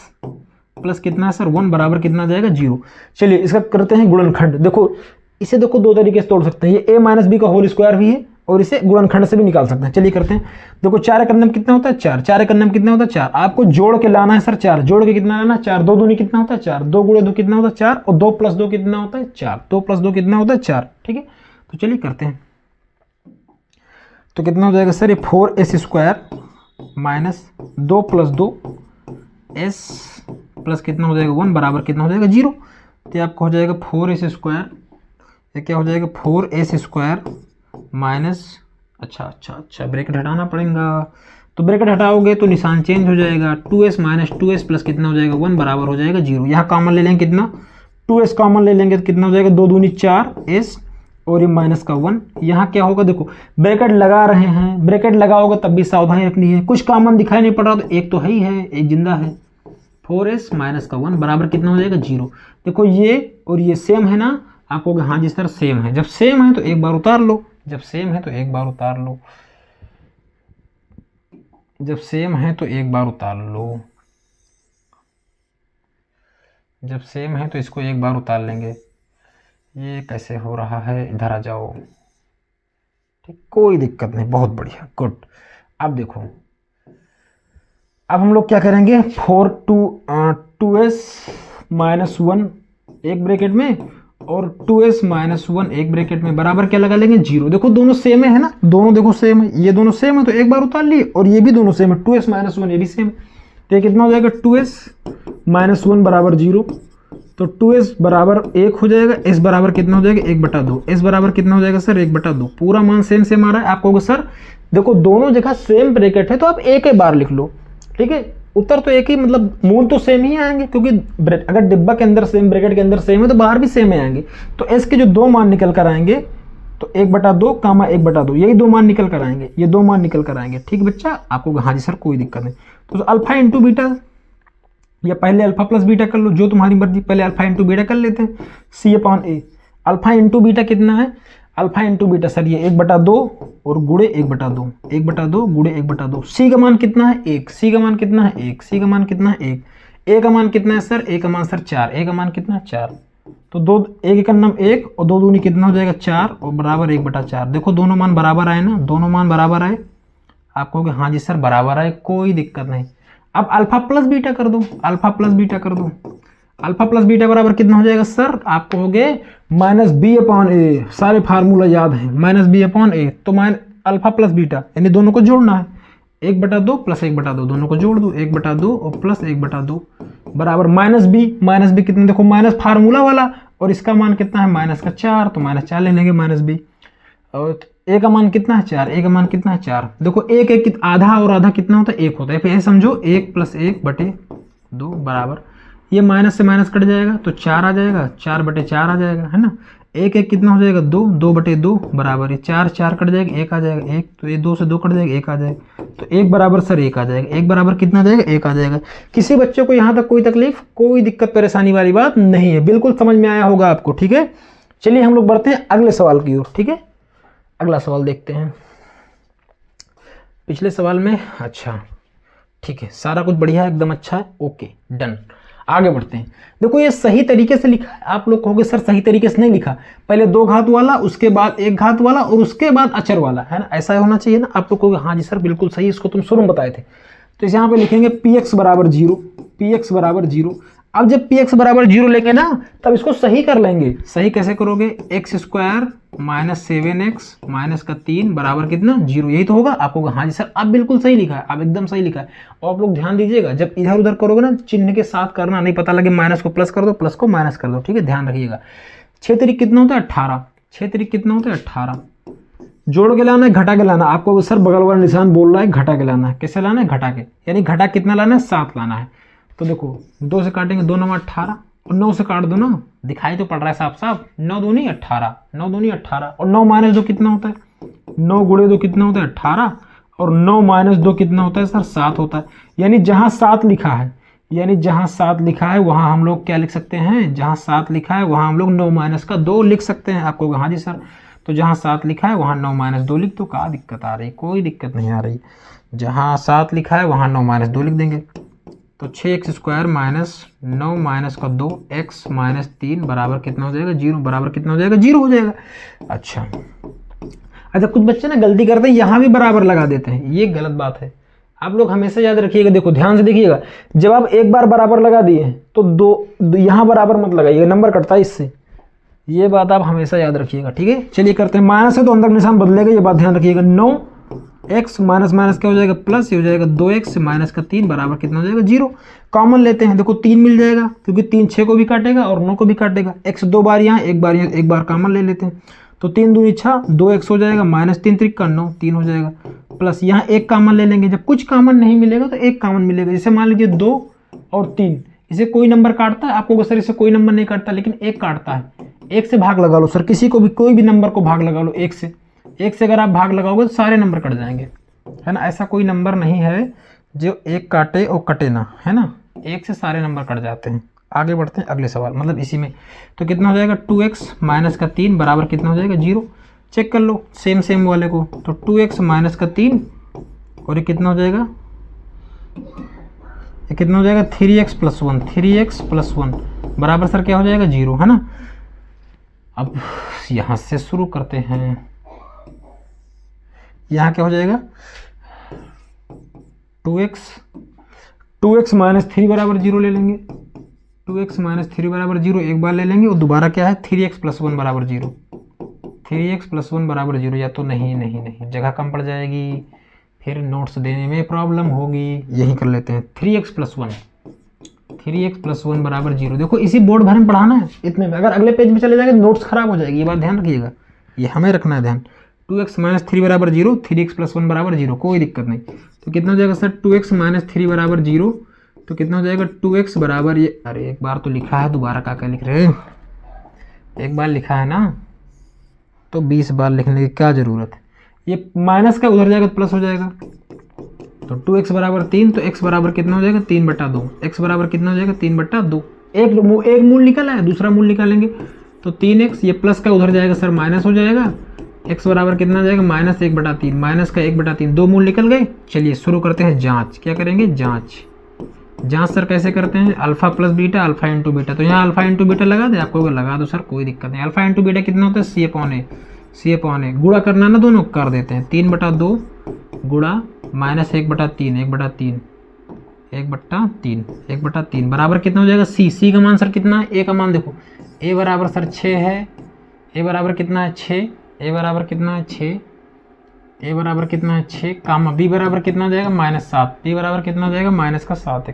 प्लस कितना है सर 1 बराबर कितना आ जाएगा 0। चलिए इसका करते हैं गुणनखंड। देखो इसे देखो दो तरीके से तोड़ सकते हैं, ये a माइनस बी का होल स्क्वायर भी है और इसे गुणनखंड से भी निकाल सकते हैं। चलिए करते हैं। देखो 4 एक में कितना होता है 4, 4 एक में कितना होता है 4। आपको जोड़ के लाना है सर 4, जोड़ के कितना लाना है 4, 2 दूनी कितना होता है 4, 2 गुणे 2 कितना होता है 4 और 2 + 2 कितना होता है 4, 2 + 2 कितना होता है 4। ठीक है, तो चलिए करते हैं। तो कितना हो जाएगा सर ये 4s² माइनस 2 + 2 s प्लस कितना हो जाएगा 1 बराबर कितना हो जाएगा 0। तो आपको हो जाएगा 4s², ये क्या हो जाएगा 4s² माइनस अच्छा ब्रैकेट हटाना पड़ेगा। तो ब्रैकेट हटाओगे तो निशान चेंज हो जाएगा, 2s माइनस 2s प्लस कितना हो जाएगा 1 बराबर हो जाएगा 0। यहाँ कॉमन ले लेंगे कितना 2s कॉमन ले लेंगे तो कितना हो जाएगा 2 दूनी 4s और ये माइनस का 1। यहाँ क्या होगा देखो ब्रैकेट लगा रहे हैं, ब्रैकेट लगाओगे तब भी सावधानी रखनी है, कुछ कॉमन दिखाई नहीं पड़ रहा तो एक तो है ही है, एक जिंदा है। 4s माइनस का 1 बराबर कितना हो जाएगा 0। देखो ये और ये सेम है ना, आप कहोगे हाँ जी सर सेम है। जब सेम है तो एक बार उतार लो, जब सेम है तो एक बार उतार लो, जब सेम है तो एक बार उतार लो, जब सेम है तो इसको एक बार उतार लेंगे। ये कैसे हो रहा है, इधर आ जाओ। ठीक, कोई दिक्कत नहीं, बहुत बढ़िया, गुड। अब देखो अब हम लोग क्या करेंगे 2s माइनस 1 एक ब्रैकेट में और 2s माइनस 1 एक ब्रैकेट में बराबर क्या लगा लेंगे 0। देखो दोनों सेम है ना, दोनों देखो सेम है, ये दोनों सेम है तो एक बार उतार लिए और ये भी दोनों सेम है 2s माइनस 1 ये भी सेम। तो ये कितना हो जाएगा 2s माइनस 1 बराबर 0। तो 2s बराबर 1 हो जाएगा, s बराबर कितना हो जाएगा 1/2। s बराबर कितना हो जाएगा सर 1/2। पूरा मान सेम आ रहा है। आप कहोगे सर देखो दोनों जगह सेम ब्रैकेट है तो आप एक ही बार लिख लो। ठीक है, उत्तर तो एक ही, मतलब मूल तो सेम ही आएंगे क्योंकि अगर डिब्बा के अंदर सेम ब्रैकेट के अंदर सेम है तो बाहर भी सेम ही आएंगे। तो s के जो 2 मान निकल कर आएंगे तो 1/2 कामा 1/2 यही 2 मान निकल कर आएंगे, ये 2 मान निकल कर आएंगे। ठीक बच्चा, आपको हाँ जी सर कोई दिक्कत नहीं। तो अल्फा इंटू बीटा या पहले अल्फा प्लस बीटा कर लो, जो तुम्हारी मर्जी, पहले अल्फा इंटू बीटा कर लेते हैं c/a। अल्फा इंटू बीटा कितना है, अल्फा इंटू बीटा सर ये 1/2 और गुणे 1/2, 1/2 गुणे 1/2। सी का मान कितना है 1, सी का मान कितना है 1, सी का मान कितना है 1, ए का मान कितना है सर, ए का मान सर 4, ए का मान कितना है 4। तो 2 1 का नाम 1 और 2 दूनी कितना हो जाएगा 4 और बराबर 1/4। देखो दोनों मान बराबर आए ना, दोनों मान बराबर आए। आप कहोगे हाँ जी सर बराबर आए, कोई दिक्कत नहीं। अब अल्फा प्लस बीटा कर दो, अल्फा प्लस बीटा कर दो। अल्फा प्लस बीटा बराबर कितना हो जाएगा सर, आप कहोगे -b/a। सारे फार्मूला याद हैं, -b/a। तो अल्फा प्लस बीटा यानी दोनों को जोड़ना है, 1/2 प्लस 1/2 दोनों को जोड़ दो, 1/2 और प्लस 1/2 बराबर -b कितने, देखो माइनस फार्मूला वाला और इसका मान कितना है -4, तो -4 ले लेंगे -b। और ए का मान कितना है 4, ए का मान कितना है 4। देखो एक आधा और आधा कितना होता है 1 होता है, फिर समझो 1 + 1/2 बराबर ये माइनस से माइनस कट जाएगा तो 4 आ जाएगा, 4/4 आ जाएगा, है ना। एक एक कितना हो जाएगा 2, 2/2 बराबर है 4, 4 कट जाएगा 1 आ जाएगा, 1 तो ये 2 से 2 कट जाएगा 1 आ जाएगा, तो 1 बराबर सर 1 आ जाएगा, 1 बराबर कितना आ जाएगा 1 आ जाएगा। किसी बच्चे को यहाँ तक कोई तकलीफ, कोई दिक्कत परेशानी वाली बात नहीं है, बिल्कुल समझ में आया होगा आपको, ठीक है। चलिए हम लोग बढ़ते हैं अगले सवाल की ओर, ठीक है। अगला सवाल देखते हैं। पिछले सवाल में अच्छा ठीक है, सारा कुछ बढ़िया है, एकदम अच्छा है, ओके डन। आगे बढ़ते हैं। देखो ये सही तरीके से लिखा है, आप लोग कहोगे सर सही तरीके से नहीं लिखा, पहले 2 घात वाला, उसके बाद 1 घात वाला और उसके बाद अचर वाला, है ना, ऐसा होना चाहिए ना। आप लोग कहोगे हाँ जी सर बिल्कुल सही, इसको तुम शुरू में बताए थे। तो इसे यहाँ पे लिखेंगे px बराबर 0, px बराबर 0। अब जब px बराबर 0 लेंगे ना, तब इसको सही कर लेंगे। सही कैसे करोगे, x² - 7x - 3 बराबर कितना 0, यही तो होगा। आपको हाँ जी सर आप बिल्कुल सही लिखा है, आप एकदम सही लिखा है। और आप लोग ध्यान दीजिएगा, जब इधर उधर करोगे ना, चिन्ह के साथ करना, नहीं पता लगे माइनस को प्लस कर दो, प्लस को माइनस कर दो, ठीक है, ध्यान रखिएगा। 6 तिरिक कितना होता है 18, 6 तिरिक कितना होता है 18। जोड़ के लाना है घटा के लाना, आपको सर बगल वाला निशान बोल रहा है घटा के लाना है, कैसे लाना है घटा के, यानी घटा कितना लाना है 7 लाना है। तो देखो 2 से काटेंगे 2 9 18 और 9 से काट दो ना, दिखाई तो पड़ रहा है साफ साफ, 9 दूनी 18, 9 दूनी 18 और 9 - 2 कितना होता है, 9 × 2 कितना होता है 18 और 9 - 2 कितना होता है सर 7 होता है। यानी जहाँ 7 लिखा है, यानी जहाँ 7 लिखा है वहाँ हम लोग क्या लिख सकते हैं, जहाँ 7 लिखा है वहाँ हम लोग 9 - 2 लिख सकते हैं। आपको हाँ जी सर, तो जहाँ 7 लिखा है वहाँ 9 - 2 लिख दो, क्या दिक्कत आ रही, कोई दिक्कत नहीं आ रही। जहाँ 7 लिखा है वहाँ 9 - 2 लिख देंगे। तो 6x² - 9 - 2 x - 3 बराबर कितना हो जाएगा 0, बराबर कितना हो जाएगा 0 हो जाएगा। अच्छा कुछ बच्चे ना गलती करते हैं, यहाँ भी बराबर लगा देते हैं, ये गलत बात है। आप लोग हमेशा याद रखिएगा, देखो ध्यान से देखिएगा, जब आप एक बार बराबर लगा दिए तो 2 यहाँ बराबर मत लगाइएगा, नंबर कटता है इससे, ये बात आप हमेशा याद रखिएगा, ठीक है। चलिए करते हैं, माइनस है तो अंदर निशान बदलेगा, ये बात ध्यान रखिएगा। 9x माइनस माइनस क्या हो जाएगा प्लस, ये हो जाएगा 2x - 3 बराबर कितना हो जाएगा 0। कॉमन लेते हैं, देखो 3 मिल जाएगा क्योंकि 3 6 को भी काटेगा और 9 को भी काटेगा। x 2 बार यहाँ, एक बार कॉमन ले लेते हैं, तो 3 दूनी 6, 2x हो जाएगा, -3 3 का 9, 3 हो जाएगा, प्लस यहाँ एक कॉमन ले लेंगे। जब कुछ कॉमन नहीं मिलेगा तो एक कॉमन मिलेगा, जैसे मान लीजिए 2 और 3, इसे कोई नंबर काटता है, आपको सर इसे कोई नंबर नहीं काटता, लेकिन एक काटता है। एक से भाग लगा लो सर, किसी को भी कोई भी नंबर को भाग लगा लो एक से अगर आप भाग लगाओगे तो सारे नंबर कट जाएंगे, है ना। ऐसा कोई नंबर नहीं है जो एक काटे और कटे ना, है ना, एक से सारे नंबर कट जाते हैं। आगे बढ़ते हैं अगले सवाल, मतलब इसी में। तो कितना हो जाएगा 2x - 3 बराबर कितना हो जाएगा 0। चेक कर लो सेम वाले को, तो 2x - 3 और ये कितना हो जाएगा, ये कितना हो जाएगा 3x + 1, 3x + 1 बराबर सर क्या हो जाएगा 0, है ना। अब यहाँ से शुरू करते हैं, यहाँ क्या हो जाएगा 2x - 3 बराबर 0 ले लेंगे, 2x - 3 बराबर 0 एक बार ले लेंगे, और दोबारा क्या है 3x + 1 बराबर 0, 3x + 1 बराबर 0। या तो नहीं जगह कम पड़ जाएगी, फिर नोट्स देने में प्रॉब्लम होगी, यही कर लेते हैं 3x + 1, 3x + 1 बराबर 0। देखो इसी बोर्ड भर में पढ़ाना है इतने में, अगर अगले पेज में चले जाएंगे नोट्स खराब हो जाएगी, ये बात ध्यान रखिएगा, ये हमें रखना है ध्यान। 2x - 3 बराबर 0, 3x + 1 बराबर 0, कोई दिक्कत नहीं। तो कितना हो जाएगा सर 2x - 3 बराबर 0, तो कितना हो जाएगा 2x बराबर, ये अरे एक बार तो लिखा है, दोबारा क्या लिख रहे हैं, एक बार लिखा है ना तो 20 बार लिखने की क्या जरूरत है। ये माइनस का उधर जाएगा तो प्लस हो जाएगा, तो 2x बराबर 3, तो x बराबर कितना हो जाएगा 3/2, x बराबर कितना हो जाएगा 3/2। एक मूल निकला है, दूसरा मूल निकालेंगे तो 3x, ये प्लस का उधर जाएगा सर माइनस हो जाएगा, x बराबर कितना हो जाएगा -1/3, माइनस का 1/3, 2 मूल निकल गए। चलिए शुरू करते हैं जांच, क्या करेंगे जांच सर कैसे करते हैं, अल्फा + बीटा, अल्फा × बीटा, तो यहाँ अल्फा × बीटा लगा दे, आपको लगा दो सर कोई दिक्कत नहीं। अल्फा × बीटा कितना होता है c/a, गुणा करना ना दोनों, कर देते हैं 3/2 गुणा -1/3, 1/3 बराबर कितना हो जाएगा c का मान सर कितना है, a का मान देखो, a बराबर सर 6 है, a बराबर कितना है 6, a बराबर कितना है 6, a बराबर कितना है 6, कामा b बराबर कितना हो जाएगा -7, b बराबर कितना हो जाएगा -7x।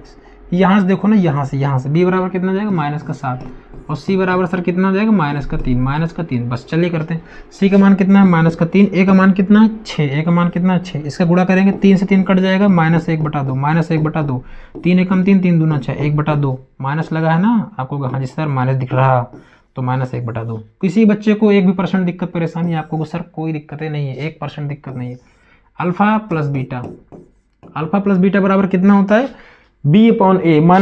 यहाँ से देखो ना, यहाँ से b बराबर कितना हो जाएगा -7, और सी बराबर सर कितना हो जाएगा -3 बस चलिए करते हैं। सी का मान कितना है -3, ए का मान कितना है 6, ए का मान कितना है 6, इसका गुणा करेंगे 3 से 3 कट जाएगा -1/2 -1/2, 3 एकम 3, 3 दूना 6, 1/2 माइनस लगा है ना आपको, हाँ जी सर माइनस दिख रहा, तो -1/2। किसी बच्चे को 1% दिक्कत परेशानी आपको सर कोई दिक्कतें नहीं है, 1% दिक्कत नहीं है। अल्फा प्लस बीटा बराबर कितना होता है b/a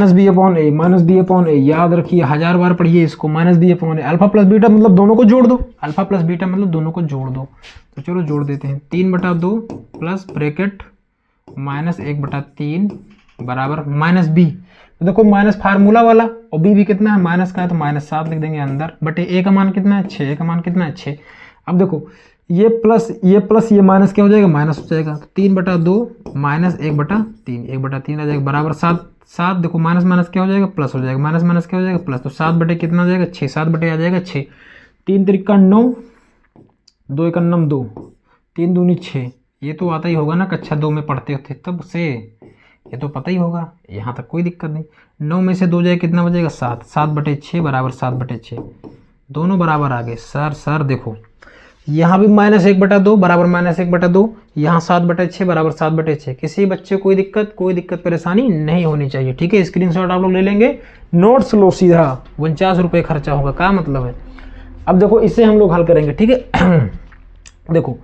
-b/a याद रखिए, 1000 बार पढ़िए इसको, -b/a। अल्फा प्लस बीटा मतलब दोनों को जोड़ दो, अल्फा प्लस बीटा मतलब दोनों को जोड़ दो, तो चलो जोड़ देते हैं। 3/2 प्लस ब्रैकेट -1/3 बराबर -b। तो देखो माइनस फार्मूला वाला और b भी कितना है माइनस का है, तो -7 लिख देंगे अंदर, बटे a का मान कितना है 6, a का मान कितना है 6। अब देखो ये प्लस ये माइनस क्या हो जाएगा, माइनस हो जाएगा, तो 3/2 -1/3 1/3 आ जाएगा बराबर 7। देखो माइनस माइनस क्या हो जाएगा, प्लस हो जाएगा, माइनस क्या हो जाएगा, प्लस, तो 7 बटे कितना हो जाएगा 6, 7 बटे आ जाएगा 6, 3 त्रिका 9, 2 एकम 9 2, 3 दूनी 6। ये तो आता ही होगा ना, कक्षा 2 में पढ़ते होते तब से, ये तो पता ही होगा, यहाँ तक कोई दिक्कत नहीं। 9 में से 2 जाए कितना बचेगा 7, 7/6 बराबर 7/6, दोनों बराबर आ गए। सर देखो यहाँ भी -1/2 बराबर -1/2, यहाँ 7/6 बराबर 7/6। किसी बच्चे कोई दिक्कत परेशानी नहीं होनी चाहिए, ठीक है। स्क्रीनशॉट आप लोग ले लेंगे, नोट्स लो सीधा, 49 रुपये खर्चा होगा, क्या मतलब है। अब देखो इसे हम लोग हल करेंगे, ठीक है। देखो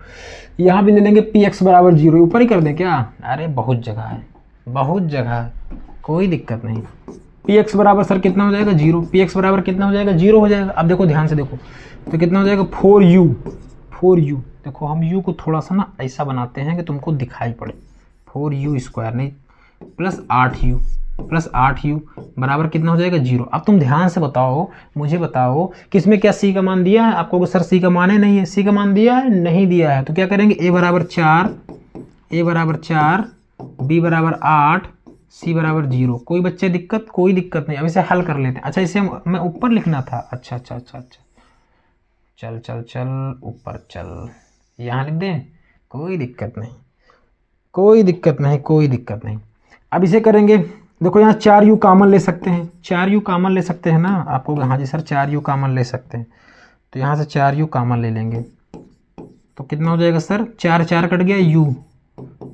यहाँ भी ले लेंगे px बराबर 0, ऊपर ही कर दें क्या, अरे बहुत जगह है, कोई दिक्कत नहीं। px बराबर सर कितना हो जाएगा 0, px बराबर कितना हो जाएगा 0 हो जाएगा। अब देखो ध्यान से देखो, तो कितना हो जाएगा 4u। देखो हम u को थोड़ा सा ना ऐसा बनाते हैं कि तुमको दिखाई पड़े, 4u² नहीं प्लस 8u बराबर कितना हो जाएगा 0। अब तुम ध्यान से बताओ, मुझे बताओ कि इसमें क्या c का मान दिया है आपको, सर c का मान है नहीं है, c का मान दिया है नहीं दिया है, तो क्या करेंगे a बराबर 4, b बराबर 8, c बराबर 0। कोई बच्चे कोई दिक्कत नहीं। अब इसे हल कर लेते हैं। अच्छा इसे मैं ऊपर लिखना था, अच्छा चल ऊपर चल, यहाँ लिख दें, कोई दिक्कत नहीं। अब इसे करेंगे, देखो यहाँ 4u कॉमन ले सकते हैं, 4u कॉमन ले सकते हैं ना आपको, हाँ जी सर 4u कॉमन ले सकते हैं, तो यहाँ से 4u कॉमन ले लेंगे, तो कितना हो जाएगा सर 4 कट गया, u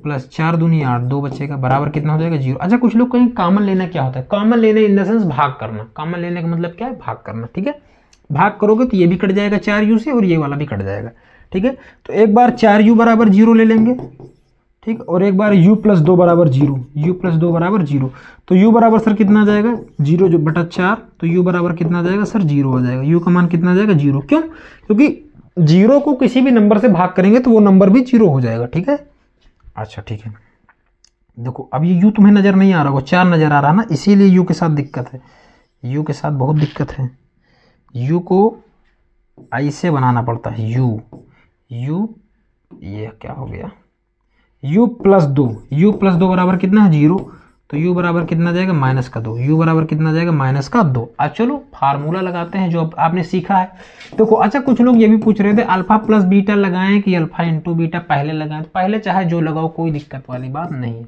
प्लस 4 दूनी 8, 2 बचेगा बराबर कितना हो जाएगा 0। अच्छा कुछ लोग कहीं कॉमन लेना क्या होता है, कॉमन लेने इन द सेंस भाग करना, कॉमन लेने का मतलब क्या है, भाग करना, ठीक है। भाग करोगे तो ये भी कट जाएगा 4u से और ये वाला भी कट जाएगा, ठीक है। तो एक बार 4u बराबर 0 ले लेंगे, ठीक, और एक बार u + 2 बराबर 0, तो u बराबर सर कितना आ जाएगा 0 जो बटा 4, तो u बराबर कितना आ जाएगा सर 0 हो जाएगा। u का मान कितना आ जाएगा 0, क्यों, क्योंकि 0 को किसी भी नंबर से भाग करेंगे तो वो नंबर भी 0 हो जाएगा, ठीक है। अच्छा ठीक है, देखो अब ये u तुम्हें नजर नहीं आ रहा होगा, 4 नजर आ रहा है ना, इसीलिए u के साथ दिक्कत है, u के साथ बहुत दिक्कत है। u को ऐसे बनाना पड़ता है, u ये क्या हो गया, u + 2 बराबर कितना है 0, तो u बराबर कितना जाएगा -2, u बराबर कितना जाएगा -2। अब चलो फार्मूला लगाते हैं जो अब आपने सीखा है। देखो अच्छा कुछ लोग ये भी पूछ रहे थे अल्फा प्लस बीटा लगाएं कि अल्फा इंटू बीटा पहले लगाएं, तो पहले चाहे जो लगाओ कोई दिक्कत वाली बात नहीं है,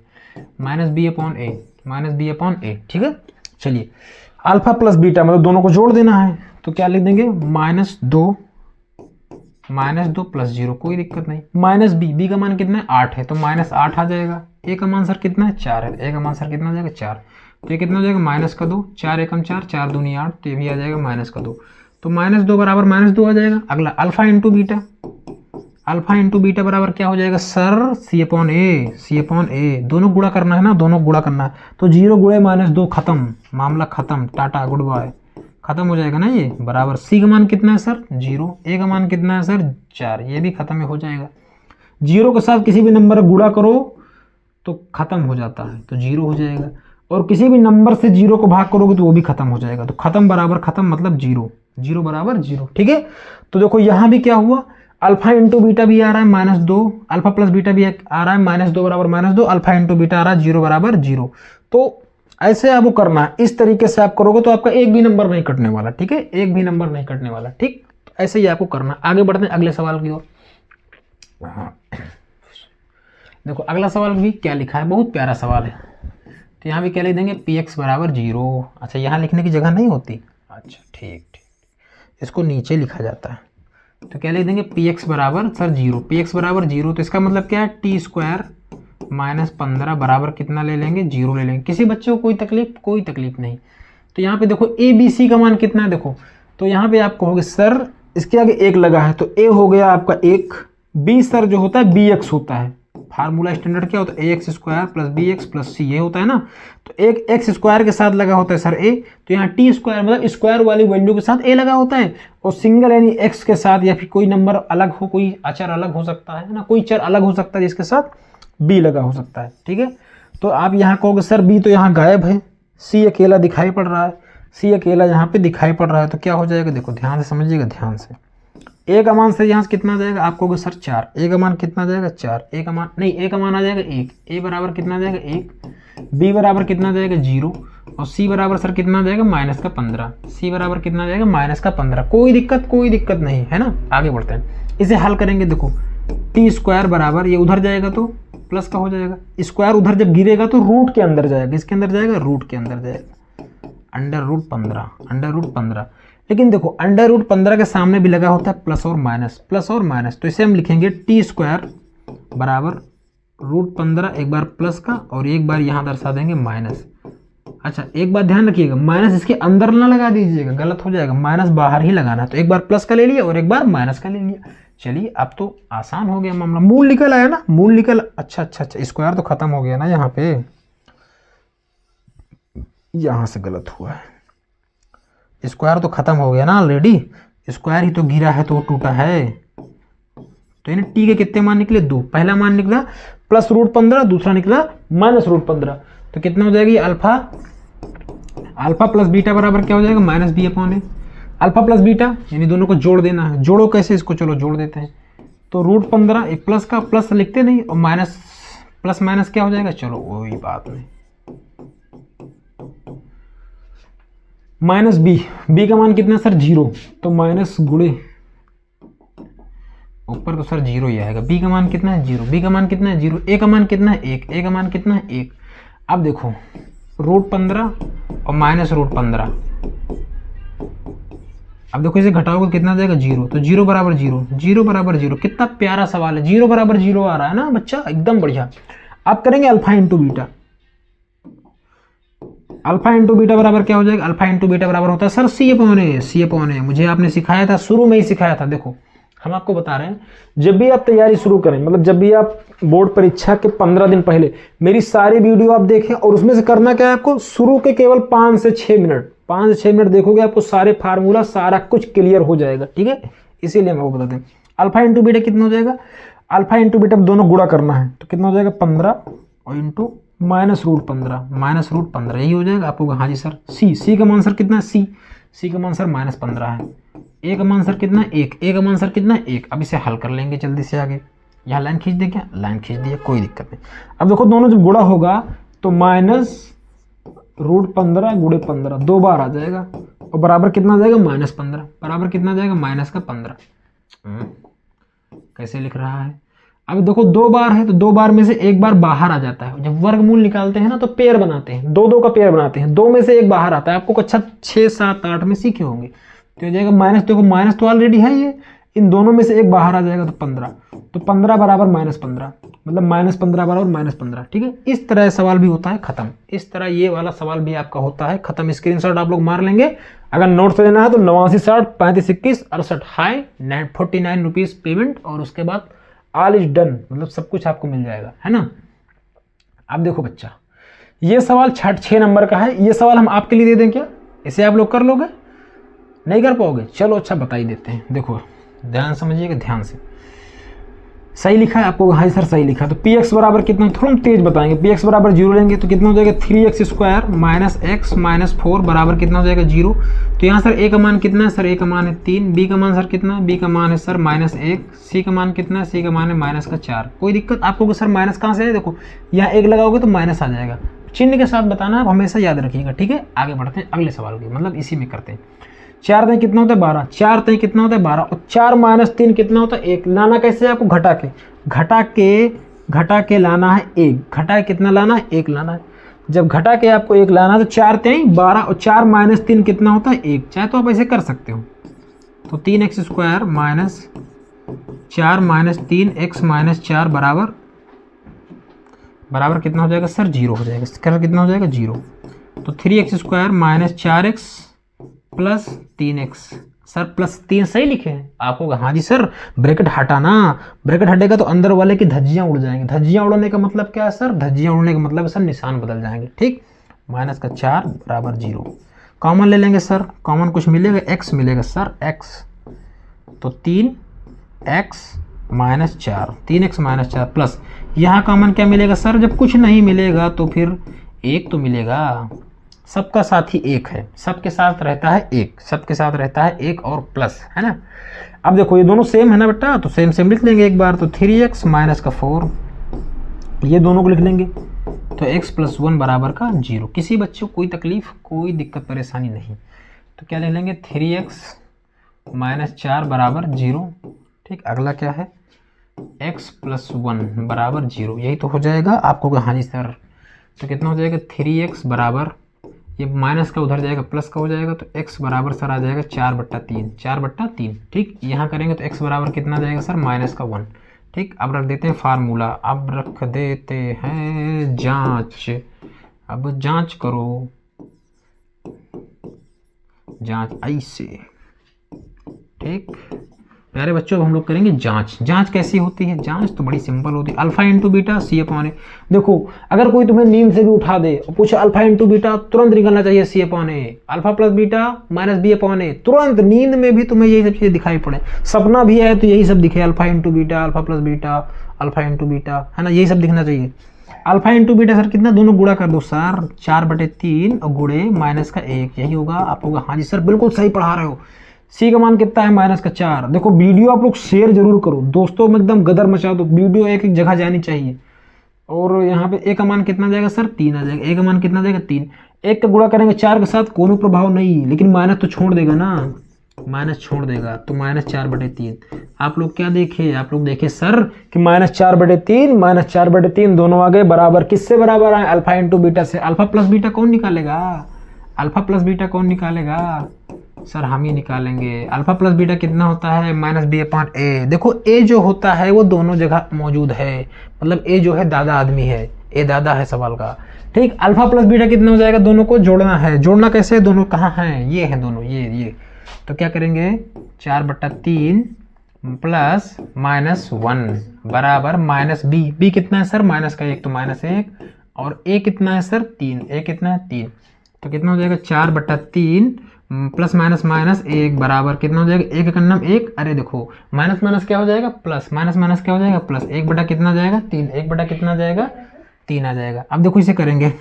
-b/a, ठीक है। चलिए अल्फा प्लस बीटा मतलब दोनों को जोड़ देना है, तो क्या लिख देंगे -2 + 0, कोई दिक्कत नहीं, b का मान कितना है 8 है, तो -8 आ जाएगा। a का मान सर कितना है 4 है, a का मान सर कितना हो जाएगा 4, तो ये कितना हो जाएगा -2, 4 एकम 4, 4 दूनी 8, तो ये भी आ जाएगा -2, तो -2 बराबर -2 आ जाएगा। अगला अल्फा इंटू बीटा बराबर क्या हो जाएगा सर c/a, दोनों गुणा करना है ना, तो 0 गुणे -2 खत्म, मामला खत्म, टाटा गुड बाय, खत्म हो जाएगा ना ये, बराबर c का मान कितना है सर 0, a का मान कितना है सर 4, ये भी खत्म हो जाएगा। 0 के साथ किसी भी नंबर गुणा करो तो खत्म हो जाता है, तो 0 हो जाएगा, और किसी भी नंबर से 0 को भाग करोगे तो वो भी खत्म हो जाएगा, तो खत्म बराबर खत्म मतलब 0 बराबर 0, ठीक है। तो देखो यहाँ भी क्या हुआ, अल्फा इंटू बीटा भी आ रहा है -2, अल्फा प्लस बीटा भी आ रहा है -2 बराबर -2, अल्फा इंटू बीटा आ रहा है 0 बराबर 0। तो ऐसे आपको करना है, इस तरीके से आप करोगे तो आपका एक भी नंबर नहीं कटने वाला, ठीक है, एक भी नंबर नहीं कटने वाला, ठीक। तो ऐसे ही आपको करना है। आगे बढ़ते हैं अगले सवाल की ओर। देखो अगला सवाल भी क्या लिखा है, बहुत प्यारा सवाल है। तो यहाँ भी क्या लिख देंगे px बराबर 0। अच्छा यहाँ लिखने की जगह नहीं होती, अच्छा ठीक ठीक, इसको नीचे लिखा जाता है। तो क्या लिख देंगे, पी एक्स बराबर सर 0, पी एक्स बराबर 0, तो इसका मतलब क्या है, टी स्क्वायर माइनस 15 बराबर कितना ले लेंगे, 0 ले लेंगे। किसी बच्चे को कोई तकलीफ नहीं। तो यहाँ पे देखो ए बी सी का मान कितना है, देखो तो यहाँ पे आप कहोगे सर इसके आगे 1 लगा है, तो ए हो गया आपका 1, बी सर जो होता है बी एक्स होता है, फार्मूला स्टैंडर्ड क्या होता है, a x square plus b x plus c, ये होता है ना। तो एक एक्स स्क्वायर के साथ लगा होता है सर ए, तो यहाँ टी स्क्वायर मतलब स्क्वायर वाली वैल्यू के साथ ए लगा होता है, और सिंगल यानी एक्स के साथ या फिर कोई नंबर अलग हो, कोई अचर अलग हो सकता है ना, कोई चर अलग हो सकता है जिसके साथ बी लगा हो सकता है, ठीक है। तो आप यहाँ कहोगे सर बी तो यहाँ गायब है, सी अकेला दिखाई पड़ रहा है, सी अकेला यहाँ पे दिखाई पड़ रहा है, तो क्या हो जाएगा, देखो ध्यान से समझिएगा, ध्यान से। ए का मान से यहाँ से कितना जाएगा, आप कहोगे सर 4, ए का मान कितना जाएगा 4, ए का मान नहीं, ए का मान आ जाएगा 1, ए बराबर कितना जाएगा 1, बी बराबर कितना जाएगा 0, और सी बराबर सर कितना जाएगा माइनस का 15, सी बराबर कितना जाएगा माइनस का 15। कोई दिक्कत नहीं है ना। आगे बढ़ते हैं, इसे हल करेंगे। देखो टी स्क्वायर बराबर, ये उधर जाएगा तो प्लस का हो जाएगा, स्क्वायर उधर जब गिरेगा तो रूट के अंदर जाएगा, इसके अंदर जाएगा, रूट के अंदर जाएगा, अंडर रूट 15। लेकिन देखो अंडर रूट 15 के सामने भी लगा होता है प्लस और माइनस, तो इसे हम लिखेंगे टी स्क्वायर बराबर रूट 15, एक बार प्लस का और एक बार यहाँ दर्शा देंगे माइनस। अच्छा एक बात ध्यान रखिएगा, माइनस इसके अंदर ना लगा दीजिएगा, गलत हो जाएगा, माइनस बाहर ही लगाना है। तो एक बार प्लस का ले लिया और एक बार माइनस का ले लिया। चलिए अब तो आसान हो गया मामला, मूल निकल आया ना, मूल निकल। अच्छा, स्क्वायर तो खत्म हो गया ना, यहाँ पे यहाँ से गलत हुआ है, स्क्वायर तो खत्म हो गया ना ऑलरेडी, स्क्वायर ही तो गिरा है तो वो टूटा है। तो इन्हें टी के कितने मान निकले, 2, पहला मान निकला प्लस रूट 15, दूसरा निकला माइनस रूट 15। तो कितना हो जाएगी, अल्फा प्लस बीटा बराबर क्या हो जाएगा, minus b upon a. Alpha plus beta यानी दोनों को जोड़ देना है, जोड़ो कैसे, इसको चलो जोड़ देते हैं। तो रूट 15 एक प्लस का प्लस लिखते नहीं, और माइनस प्लस माइनस क्या हो जाएगा, चलो वही बात नहीं, माइनस बी का मान कितना सर 0, तो माइनस गुणे ऊपर तो सर 0 ही आएगा, बी का मान कितना है 0, बी का मान कितना है 0, ए का मान कितना है 1, ए का मान कितना है 1। अब देखो रूट 15 और माइनस रूट 15, अब देखो इसे घटाओगे कितना जाएगा 0, तो 0 बराबर 0, कितना प्यारा सवाल है, 0 बराबर 0 आ रहा है ना बच्चा, एकदम बढ़िया। अब करेंगे alpha into beta, alpha into beta बराबर क्या हो जाएगा, अल्फा इंटू बीटा बराबर होता है सर सी अपॉन ए। मुझे आपने सिखाया था, शुरू में ही सिखाया था। देखो हम आपको बता रहे हैं, जब भी आप तैयारी शुरू करें, मतलब जब भी आप बोर्ड परीक्षा के 15 दिन पहले मेरी सारी वीडियो आप देखें, और उसमें से करना क्या है आपको, शुरू के केवल 5 से 6 मिनट देखोगे, आपको सारे फार्मूला सारा कुछ क्लियर हो जाएगा, ठीक है। इसीलिए हम आपको बताते हैं अल्फा इंटू बीटा कितना हो जाएगा, अल्फा इंटू बीटा दोनों गुणा करना है, तो कितना हो जाएगा 15 और इंटू माइनस रूट 15, यही हो जाएगा आपको। हाँ जी सर, सी का मान सर कितना है, सी का मान सर -15 है, ए का मान सर कितना है 1, ए का मान सर कितना है 1। अब इसे हल कर लेंगे जल्दी से आगे, यहाँ लाइन खींच दे, क्या लाइन खींच दिया, कोई दिक्कत नहीं। अब देखो दोनों जब गुणा होगा तो माइनस रूट 15 गुणे 15 2 बार आ जाएगा, और बराबर कितना आ जाएगा -15, बराबर कितना आ जाएगा माइनस का 15। कैसे लिख रहा है, अब देखो 2 बार है तो 2 बार में से एक बार बाहर आ जाता है। जब वर्गमूल निकालते हैं ना तो पेयर बनाते हैं, 2 का पेयर बनाते हैं, 2 में से एक बाहर आता है। आपको कक्षा 6, 7, 8 में सीखे होंगे। तो हो जाएगा माइनस, देखो माइनस तो ऑलरेडी है, ये इन दोनों में से एक बाहर आ जाएगा तो 15, तो 15 बराबर -15, मतलब -15 बराबर -15, ठीक है। इस तरह सवाल भी होता है खत्म, इस तरह ये वाला सवाल भी आपका होता है खत्म। स्क्रीनशॉट आप लोग मार लेंगे। अगर नोट से लेना है तो 89 60 35 21 68 हाई 49 रुपीज़ पेमेंट, और उसके बाद ऑल इज डन, मतलब सब कुछ आपको मिल जाएगा, है ना। अब देखो बच्चा, ये सवाल 6 नंबर का है, ये सवाल हम आपके लिए दे दें क्या, इसे आप लोग कर लोगे, नहीं कर पाओगे, चलो अच्छा बता ही देते हैं। देखो ध्यान समझिएगा, ध्यान से, सही लिखा है आपको, हाँ सर सही लिखा है। तो px बराबर कितना, थोड़ा हम तेज बताएंगे, px बराबर 0 लेंगे तो कितना हो जाएगा 3x square minus x minus 4 बराबर कितना हो जाएगा 0। तो यहाँ सर a का मान कितना है, सर a का मान है 3, b का मान सर कितना है, b का मान है सर -1, c का मान कितना है, c का मान है -4। कोई दिक्कत आपको सर माइनस कहाँ से है, देखो यहाँ 1 लगाओगे तो माइनस आ जाएगा, चिन्ह के साथ बताना आप हमेशा याद रखिएगा, ठीक है। आगे बढ़ते हैं अगले सवाल की, मतलब इसी में करते हैं। 4 तय कितना होता है 12, 4 तय कितना होता है 12, और 4 माइनस 3 कितना होता है 1। लाना कैसे है आपको, घटा के लाना है 1, घटा के कितना लाना है 1 लाना है। जब घटा के आपको 1 लाना तो 4 3 12 और 4 माइनस 3 कितना होता है 1। चाहे तो आप ऐसे कर सकते हो, तो 3x square minus 4 minus 3x minus 4 बराबर बराबर कितना हो जाएगा सर 0 हो जाएगा। इसका कितना हो जाएगा 0। तो 3x square minus 4x plus 3x। Sir plus 3 सही लिखे हैं आपको? हाँ जी सर, ब्रैकेट हटाना, ब्रैकेट हटेगा तो अंदर वाले की धज्जियां उड़ जाएंगी। धज्जियां उड़ने का मतलब क्या है सर? धज्जियां उड़ने का मतलब सर निशान बदल जाएंगे। ठीक, माइनस का 4 बराबर 0। कॉमन ले लेंगे सर, कॉमन कुछ मिलेगा, x मिलेगा सर x, तो 3x minus 4, 3x minus 4 plus यहाँ कॉमन क्या मिलेगा सर? जब कुछ नहीं मिलेगा तो फिर 1 तो मिलेगा। सबका साथ ही 1 है, सबके साथ रहता है 1, सबके साथ रहता है 1 और प्लस, है ना। अब देखो ये दोनों सेम है ना बेटा, तो सेम सेम लिख लेंगे एक बार। तो 3x माइनस का 4, ये दोनों को लिख लेंगे, तो x प्लस 1 बराबर का 0। किसी बच्चे को कोई तकलीफ, कोई दिक्कत परेशानी नहीं। तो क्या लिख लेंगे? 3x माइनस 4 बराबर 0। ठीक, अगला क्या है? x प्लस 1 बराबर 0। यही तो हो जाएगा आपको। हाँ जी सर, तो कितना हो जाएगा? 3x बराबर, ये माइनस का उधर जाएगा प्लस का हो जाएगा, तो x बराबर सर आ जाएगा 4/3, 4/3। ठीक, यहाँ करेंगे तो x बराबर कितना जाएगा सर? माइनस का 1। ठीक, अब रख देते हैं फार्मूला, अब रख देते हैं जांच। अब जांच करो, जांच ऐसे। ठीक प्यारे बच्चों, अब हम लोग करेंगे जांच। जांच कैसी होती है? जांच तो बड़ी सिंपल होती है, अल्फा इंटू बीटा सी अपॉन ए। देखो अगर कोई तुम्हें नींद से भी उठा दे और पूछे अल्फा इंटू बीटा, तुरंत निकलना चाहिए c upon a. Alpha plus beta minus b upon a, तुरंत नींद में भी तुम्हें यही सब चीजें दिखाई पड़े। सपना भी है तो यही सब दिखे, alpha into beta, alpha plus beta, alpha into beta, है ना, यही सब दिखना चाहिए। अल्फा इंटू बीटा सर कितना? दोनों गुणा कर दो सर, 4/3 और गुणे माइनस का 1, यही होगा आप होगा। हाँ जी सर, बिल्कुल सही पढ़ा रहे हो। सी का मान कितना है? माइनस का 4। देखो वीडियो आप लोग शेयर जरूर करो, दोस्तों में एकदम गदर मचा दो, वीडियो एक एक जगह जानी चाहिए। और यहाँ पे ए का मान कितना जाएगा सर? 3 आ जाएगा। ए का मान कितना जाएगा? 3। 1 का गुणा करेंगे 4 के साथ, कोई प्रभाव नहीं, लेकिन माइनस तो छोड़ देगा ना, माइनस छोड़ देगा, तो माइनस 4/3। आप लोग क्या देखे? आप लोग देखे सर कि माइनस 4/3 दोनों आ गए बराबर। किससे बराबर आए? अल्फा इंटू बीटा से। अल्फा प्लस बीटा कौन निकालेगा? अल्फा प्लस बीटा कौन निकालेगा? सर हम ही निकालेंगे। अल्फा प्लस बीटा कितना होता है? माइनस बी अपॉन ए। देखो ए जो होता है वो दोनों जगह मौजूद है, मतलब ए जो है दादा आदमी है, ए दादा है सवाल का। ठीक, अल्फा प्लस बीटा कितना हो जाएगा? दोनों को जोड़ना है। जोड़ना कैसे? दोनों कहाँ हैं? ये हैं दोनों, ये। तो क्या करेंगे? 4/3 प्लस माइनस 1 बराबर माइनस बी। बी कितना है सर? माइनस का 1, तो माइनस 1। और ए कितना है सर? 3। ए कितना है? 3। तो कितना हो जाएगा? 4/3 प्लस माइनस माइनस 1 बराबर कितना हो जाएगा? 1 का नाम 1। अरे देखो माइनस माइनस क्या हो जाएगा? प्लस, माइनस माइनस क्या हो जाएगा? प्लस। 1 बटा कितना जाएगा? 3। 1 बटा कितना जाएगा? 3 आ जाएगा। अब देखो इसे करेंगे।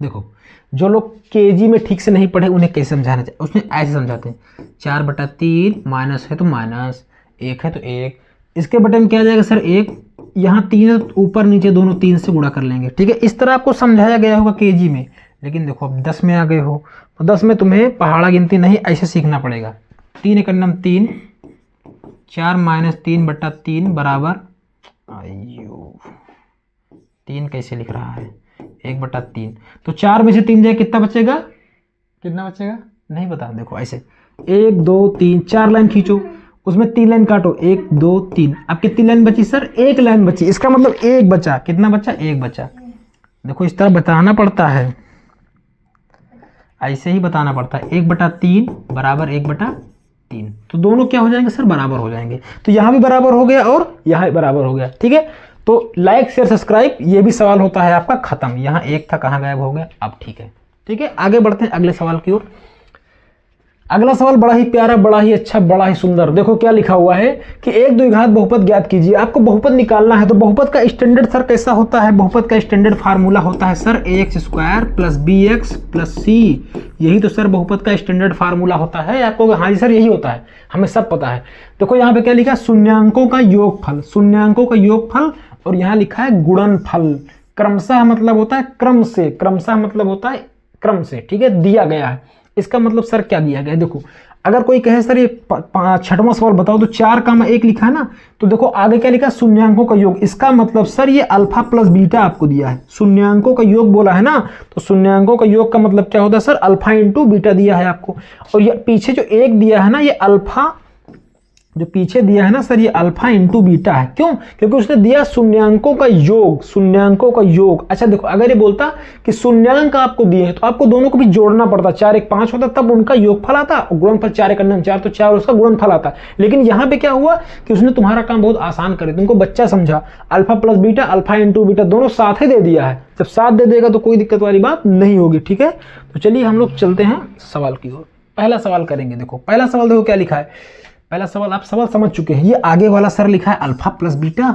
देखो जो लोग केजी में ठीक से नहीं पढ़े उन्हें कैसे समझाना चाहिए, उसमें ऐसे समझाते हैं। 4/3 माइनस है तो माइनस, 1 है तो 1। इसके बटे में क्या आ जाएगा सर? 1। यहाँ 3 ऊपर नीचे दोनों 3 से गुणा कर लेंगे। ठीक है, इस तरह आपको समझाया गया होगा केजी में। लेकिन देखो अब 10 में आ गए हो, तो 10 में तुम्हें पहाड़ा गिनती नहीं, ऐसे सीखना पड़ेगा। 3 एक अन्नम 3, 4 माइनस 3/3 बराबर, अयो 3 कैसे लिख रहा है? 1/3। तो 4 में से 3 जाए कितना बचेगा? कितना बचेगा? नहीं बता। देखो ऐसे 1 2 3 4 लाइन खींचो, उसमें 3 लाइन काटो, 1 2 3। अब कितनी लाइन बची सर? 1 लाइन बची। इसका मतलब 1 बचा। कितना बचा? 1 बचा। देखो इस तरह बताना पड़ता है, ऐसे ही बताना पड़ता है। 1/3 बराबर 1/3। तो दोनों क्या हो जाएंगे सर? बराबर हो जाएंगे। तो यहाँ भी बराबर हो गया और यहाँ भी बराबर हो गया। ठीक है, तो लाइक शेयर सब्सक्राइब, ये भी सवाल होता है आपका खत्म। यहाँ 1 था, कहाँ गायब हो गया? अब ठीक है। ठीक है, आगे बढ़ते हैं अगले सवाल की ओर। अगला सवाल बड़ा ही प्यारा, बड़ा ही अच्छा, बड़ा ही सुंदर। देखो क्या लिखा हुआ है कि एक द्विघात बहुपद ज्ञात कीजिए। आपको बहुपद निकालना है, तो बहुपद का स्टैंडर्ड सर कैसा होता है? बहुपद का स्टैंडर्ड फार्मूला होता है sir ax² plus bx plus c। यही तो सर बहुपद का स्टैंडर्ड फार्मूला होता है। आपको हाँ जी सर यही होता है, हमें सब पता है। देखो यहाँ पे क्या लिखा? शून्यांकों का योगफल, शून्यांकों का योगफल, और यहाँ लिखा है गुणनफल। क्रमशः मतलब होता है क्रम से, क्रमशः मतलब होता है क्रम से। ठीक है, दिया गया है। इसका मतलब सर क्या दिया गया है? देखो अगर कोई कहे सर ये 6वां सवाल बताओ तो 4, 1 लिखा है ना, तो देखो आगे क्या लिखा है, शून्यांकों का योग। इसका मतलब सर ये अल्फा प्लस बीटा आपको दिया है, शून्यांकों का योग बोला है ना, तो शून्यांकों का योग का मतलब क्या होता है सर, अल्फा इंटू बीटा दिया है आपको। और ये पीछे जो 1 दिया है ना, ये अल्फा जो पीछे दिया है ना सर, ये अल्फा इंटू बीटा है। क्यों? क्योंकि उसने दिया शून्यांकों का योग, शून्यांकों का योग। अच्छा देखो, अगर ये बोलता कि शून्यांक आपको दिए हैं तो आपको दोनों को भी जोड़ना पड़ता, 4 1 5 होता, तब उनका योगफल आता, और गुणनफल 4 1 9 4, तो 4 उसका गुणनफल आता। लेकिन यहाँ पे क्या हुआ कि उसने तुम्हारा काम बहुत आसान करे, तुमको बच्चा समझा, alpha plus beta, alpha into beta दोनों साथ ही दे दिया है। जब साथ दे देगा तो कोई दिक्कत वाली बात नहीं होगी, ठीक है। तो चलिए हम लोग चलते हैं सवाल की ओर। पहला सवाल करेंगे। देखो पहला सवाल देखो क्या लिखा है। पहला सवाल आप सवाल समझ चुके हैं। ये आगे वाला सर लिखा है अल्फा प्लस बीटा,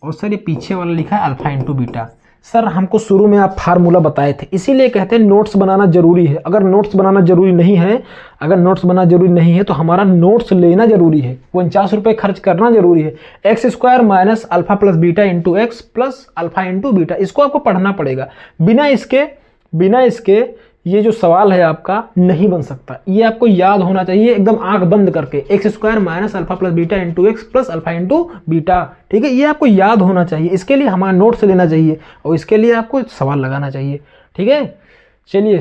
और सर ये पीछे वाला लिखा है अल्फा इंटू बीटा। सर हमको शुरू में आप फार्मूला बताए थे, इसीलिए कहते हैं नोट्स बनाना जरूरी है। अगर नोट्स बनाना जरूरी नहीं है, अगर नोट्स बनाना जरूरी नहीं है तो हमारा नोट्स लेना जरूरी है, 49 रुपये खर्च करना जरूरी है। X square minus alpha plus beta into x plus alpha into beta, इसको आपको पढ़ना पड़ेगा। बिना इसके ये जो सवाल है आपका नहीं बन सकता। ये आपको याद होना चाहिए एकदम आंख बंद करके, x square minus alpha plus beta into x plus alpha into beta, ठीक है। ये आपको याद होना चाहिए, इसके लिए हमारा नोट्स लेना चाहिए और इसके लिए आपको सवाल लगाना चाहिए, ठीक है। चलिए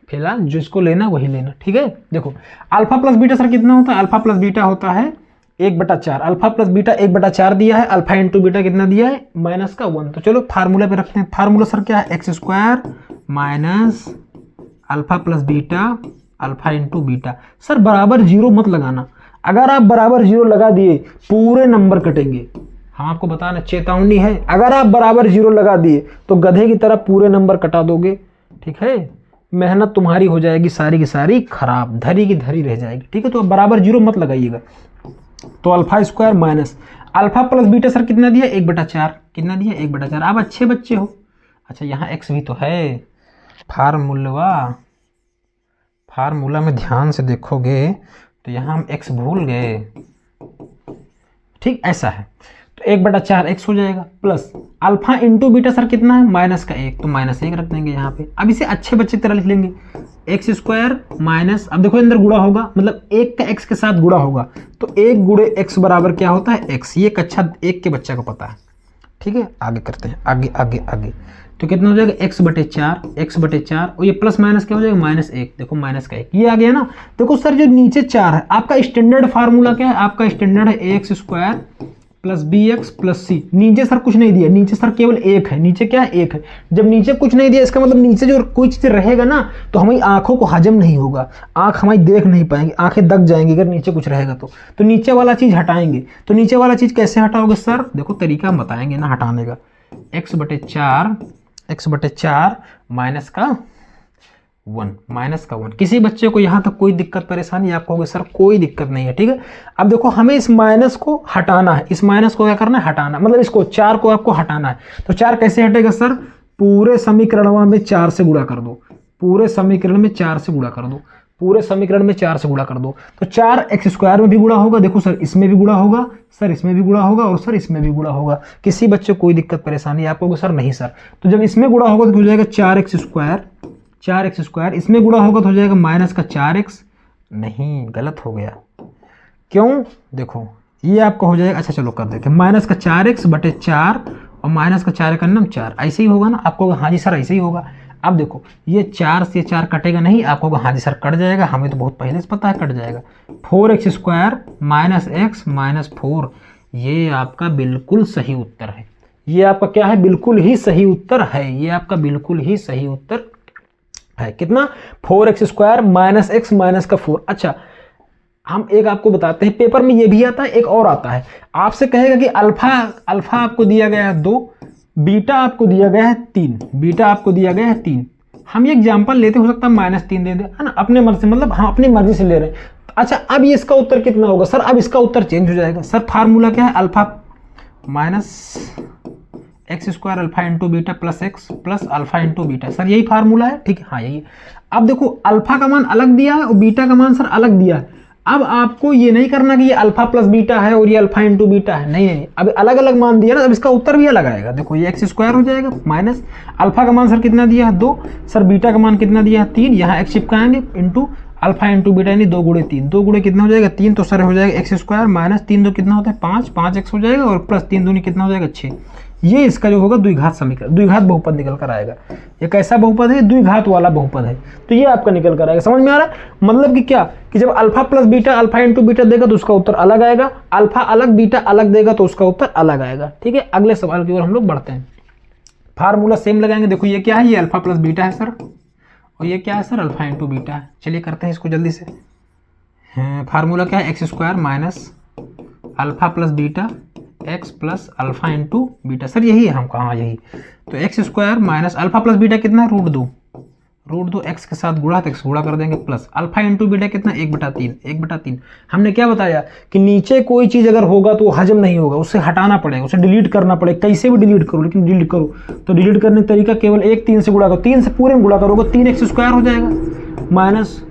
फिलहाल जिसको लेना वही लेना, ठीक है। देखो अल्फा प्लस बीटा सर कितना होता है, अल्फा प्लस बीटा होता है 1/4। अल्फा प्लस बीटा 1/4 दिया है, अल्फा इंटू बीटा कितना दिया है, -1। तो चलो फार्मूला पे रखते हैं। फार्मूला सर क्या है, x square minus alpha plus beta alpha into beta. Sir बराबर 0 मत लगाना, अगर आप बराबर 0 लगा दिए पूरे नंबर कटेंगे। हम आपको बताना चेतावनी है, अगर आप बराबर 0 लगा दिए तो गधे की तरह पूरे नंबर कटा दोगे, ठीक है। मेहनत तुम्हारी हो जाएगी सारी की सारी खराब, धरी की धरी रह जाएगी, ठीक है। तो बराबर 0 मत लगाइएगा। तो alpha square minus alpha plus beta sir कितना दिया, 1/4। कितना दिया, 1/4। आप अच्छे बच्चे हो। अच्छा यहाँ एक्स भी तो है, फार्मूला में ध्यान से देखोगे तो यहाँ हम x भूल गए, ठीक ऐसा है। तो 1/4 x हो जाएगा, plus alpha into beta sir कितना है, -1, तो -1 रख देंगे यहाँ पे। अब इसे अच्छे बच्चे की तरह लिख लेंगे, एक्स स्क्वायर माइनस, अब देखो अंदर गुणा होगा, मतलब 1 का x के साथ गुणा होगा, तो 1 गुणे x बराबर क्या होता है, x। ये कक्षा 1 के बच्चा को पता है, ठीक है। आगे करते हैं, आगे आगे आगे। तो कितना हो जाएगा, x/4 और ये प्लस माइनस क्या हो जाएगा, -1। देखो माइनस का 1 ये आ गया ना। देखो सर जो नीचे 4 है, आपका स्टैंडर्ड फार्मूला क्या है, आपका स्टैंडर्ड है ax square plus bx plus c। नीचे सर कुछ नहीं दिया, नीचे सर केवल 1 है, नीचे क्या है, 1 है। जब नीचे कुछ नहीं दिया इसका मतलब नीचे जो कोई चीज रहेगा ना तो हमारी आंखों को हजम नहीं होगा, आंख हमारी देख नहीं पाएंगी, आंखें दब जाएंगी अगर नीचे कुछ रहेगा तो नीचे वाला चीज हटाएंगे। तो नीचे वाला चीज कैसे हटाओगे सर, देखो तरीका हम बताएंगे ना हटाने का। x/4 माइनस का 1 किसी बच्चे को यहाँ तक कोई दिक्कत परेशानी, आप कहोगे सर कोई दिक्कत नहीं है, ठीक है। अब देखो हमें इस माइनस को हटाना है, इस माइनस को क्या करना है, हटाना, मतलब इसको 4 को आपको हटाना है। तो 4 कैसे हटेगा सर, पूरे समीकरण में 4 से गुणा कर दो, पूरे समीकरण में 4 से गुणा कर दो, पूरे समीकरण में 4 से गुणा कर दो। तो 4 एक्स स्क्वायर में भी गुणा होगा, देखो सर इसमें भी गुणा होगा, सर इसमें भी गुणा होगा और सर इसमें भी गुणा होगा। किसी बच्चे को कोई दिक्कत परेशानी, आप कहोगे सर नहीं सर। तो जब इसमें गुणा होगा तो हो जाएगा 4x स्क्वायर, इसमें गुणा होगा तो हो जाएगा -4x। नहीं, गलत हो गया, क्यों, देखो ये आपका हो जाएगा, अच्छा चलो कर देते हैं, -4x/4 और -4 ऐसे ही होगा ना। आपको हाँ जी सर ऐसे ही होगा। अब देखो ये 4 से 4 कटेगा नहीं, आपको हाँ जी सर कट जाएगा, हमें तो बहुत पहले से पता है कट जाएगा। 4x स्क्वायर -x -4, ये आपका बिल्कुल सही उत्तर है। ये आपका क्या है, बिल्कुल ही सही उत्तर है, ये आपका बिल्कुल ही सही उत्तर है। कितना, 4x स्क्वायर -x -4। अच्छा हम एक आपको बताते हैं, पेपर में ये भी आता है, एक और आता है, आपसे कहेगा कि अल्फा आपको दिया गया है 2, बीटा आपको दिया गया है 3, हम ये एग्जांपल लेते, हो सकता है -3 दे दे, है ना, अपने मर्जी से, मतलब हम अपनी मर्जी से ले रहे हैं। अच्छा अब ये इसका उत्तर कितना होगा सर, अब इसका उत्तर चेंज हो जाएगा। सर फार्मूला क्या है, alpha minus x square alpha into beta plus x plus alpha into beta. Sir यही फार्मूला है, ठीक है, हाँ यही। अब देखो अल्फा का मान अलग दिया है और बीटा का मान सर अलग दिया है। अब आपको ये नहीं करना कि ये अल्फा प्लस बीटा है और ये अल्फा इंटू बीटा है, नहीं, अब अलग अलग मान दिया ना, अब इसका उत्तर भी अलग आएगा। देखो ये एक्स स्क्वायर हो जाएगा माइनस अल्फा का मान सर कितना दिया है 2, सर बीटा का मान कितना दिया है 3, यहाँ एक्स चिपकाएंगे इंटू अल्फा इंटू बीटा यानी 2 गुणे 3, 2 गुणे कितना हो जाएगा 3, तो सर हो जाएगा एक्स स्क्वायर माइनस 3 दो कितना होता है 5, 5x हो जाएगा और प्लस 3 दूनी कितना हो जाएगा 6। ये इसका जो होगा द्विघात समीकरण, द्विघात बहुपद निकल कर आएगा। ये कैसा बहुपद है, द्विघात वाला बहुपद है, तो ये आपका निकल कर आएगा। समझ में आ रहा है, मतलब कि क्या कि जब alpha plus beta alpha into beta देगा तो उसका उत्तर अलग आएगा, अल्फा अलग बीटा अलग देगा तो उसका उत्तर अलग आएगा। ठीक है, अगले सवाल की ओर हम लोग बढ़ते हैं। फार्मूला सेम लगाएंगे। देखो ये क्या है, ये अल्फा प्लस बीटा है सर, और ये क्या है सर अल्फा इंटू बीटा है। चलिए करते हैं इसको जल्दी से। फार्मूला क्या है, x square minus alpha plus beta x plus alpha into beta. Sir यही है हम कहाँ, यही तो x square minus alpha plus beta कितना है रूट दो एक्स के साथ गुणा, तो एक्स गुणा कर देंगे प्लस अल्फा इंटू बीटा कितना 1/3। हमने क्या बताया कि नीचे कोई चीज़ अगर होगा तो हजम नहीं होगा, उसे हटाना पड़ेगा, उसे डिलीट करना पड़ेगा। कैसे भी डिलीट करो, लेकिन डिलीट करो तो डिलीट करने का तरीका केवल 3 से गुणा करो, 3 से पूरे में गुणा करोगे 3x स्क्वायर हो जाएगा माइनस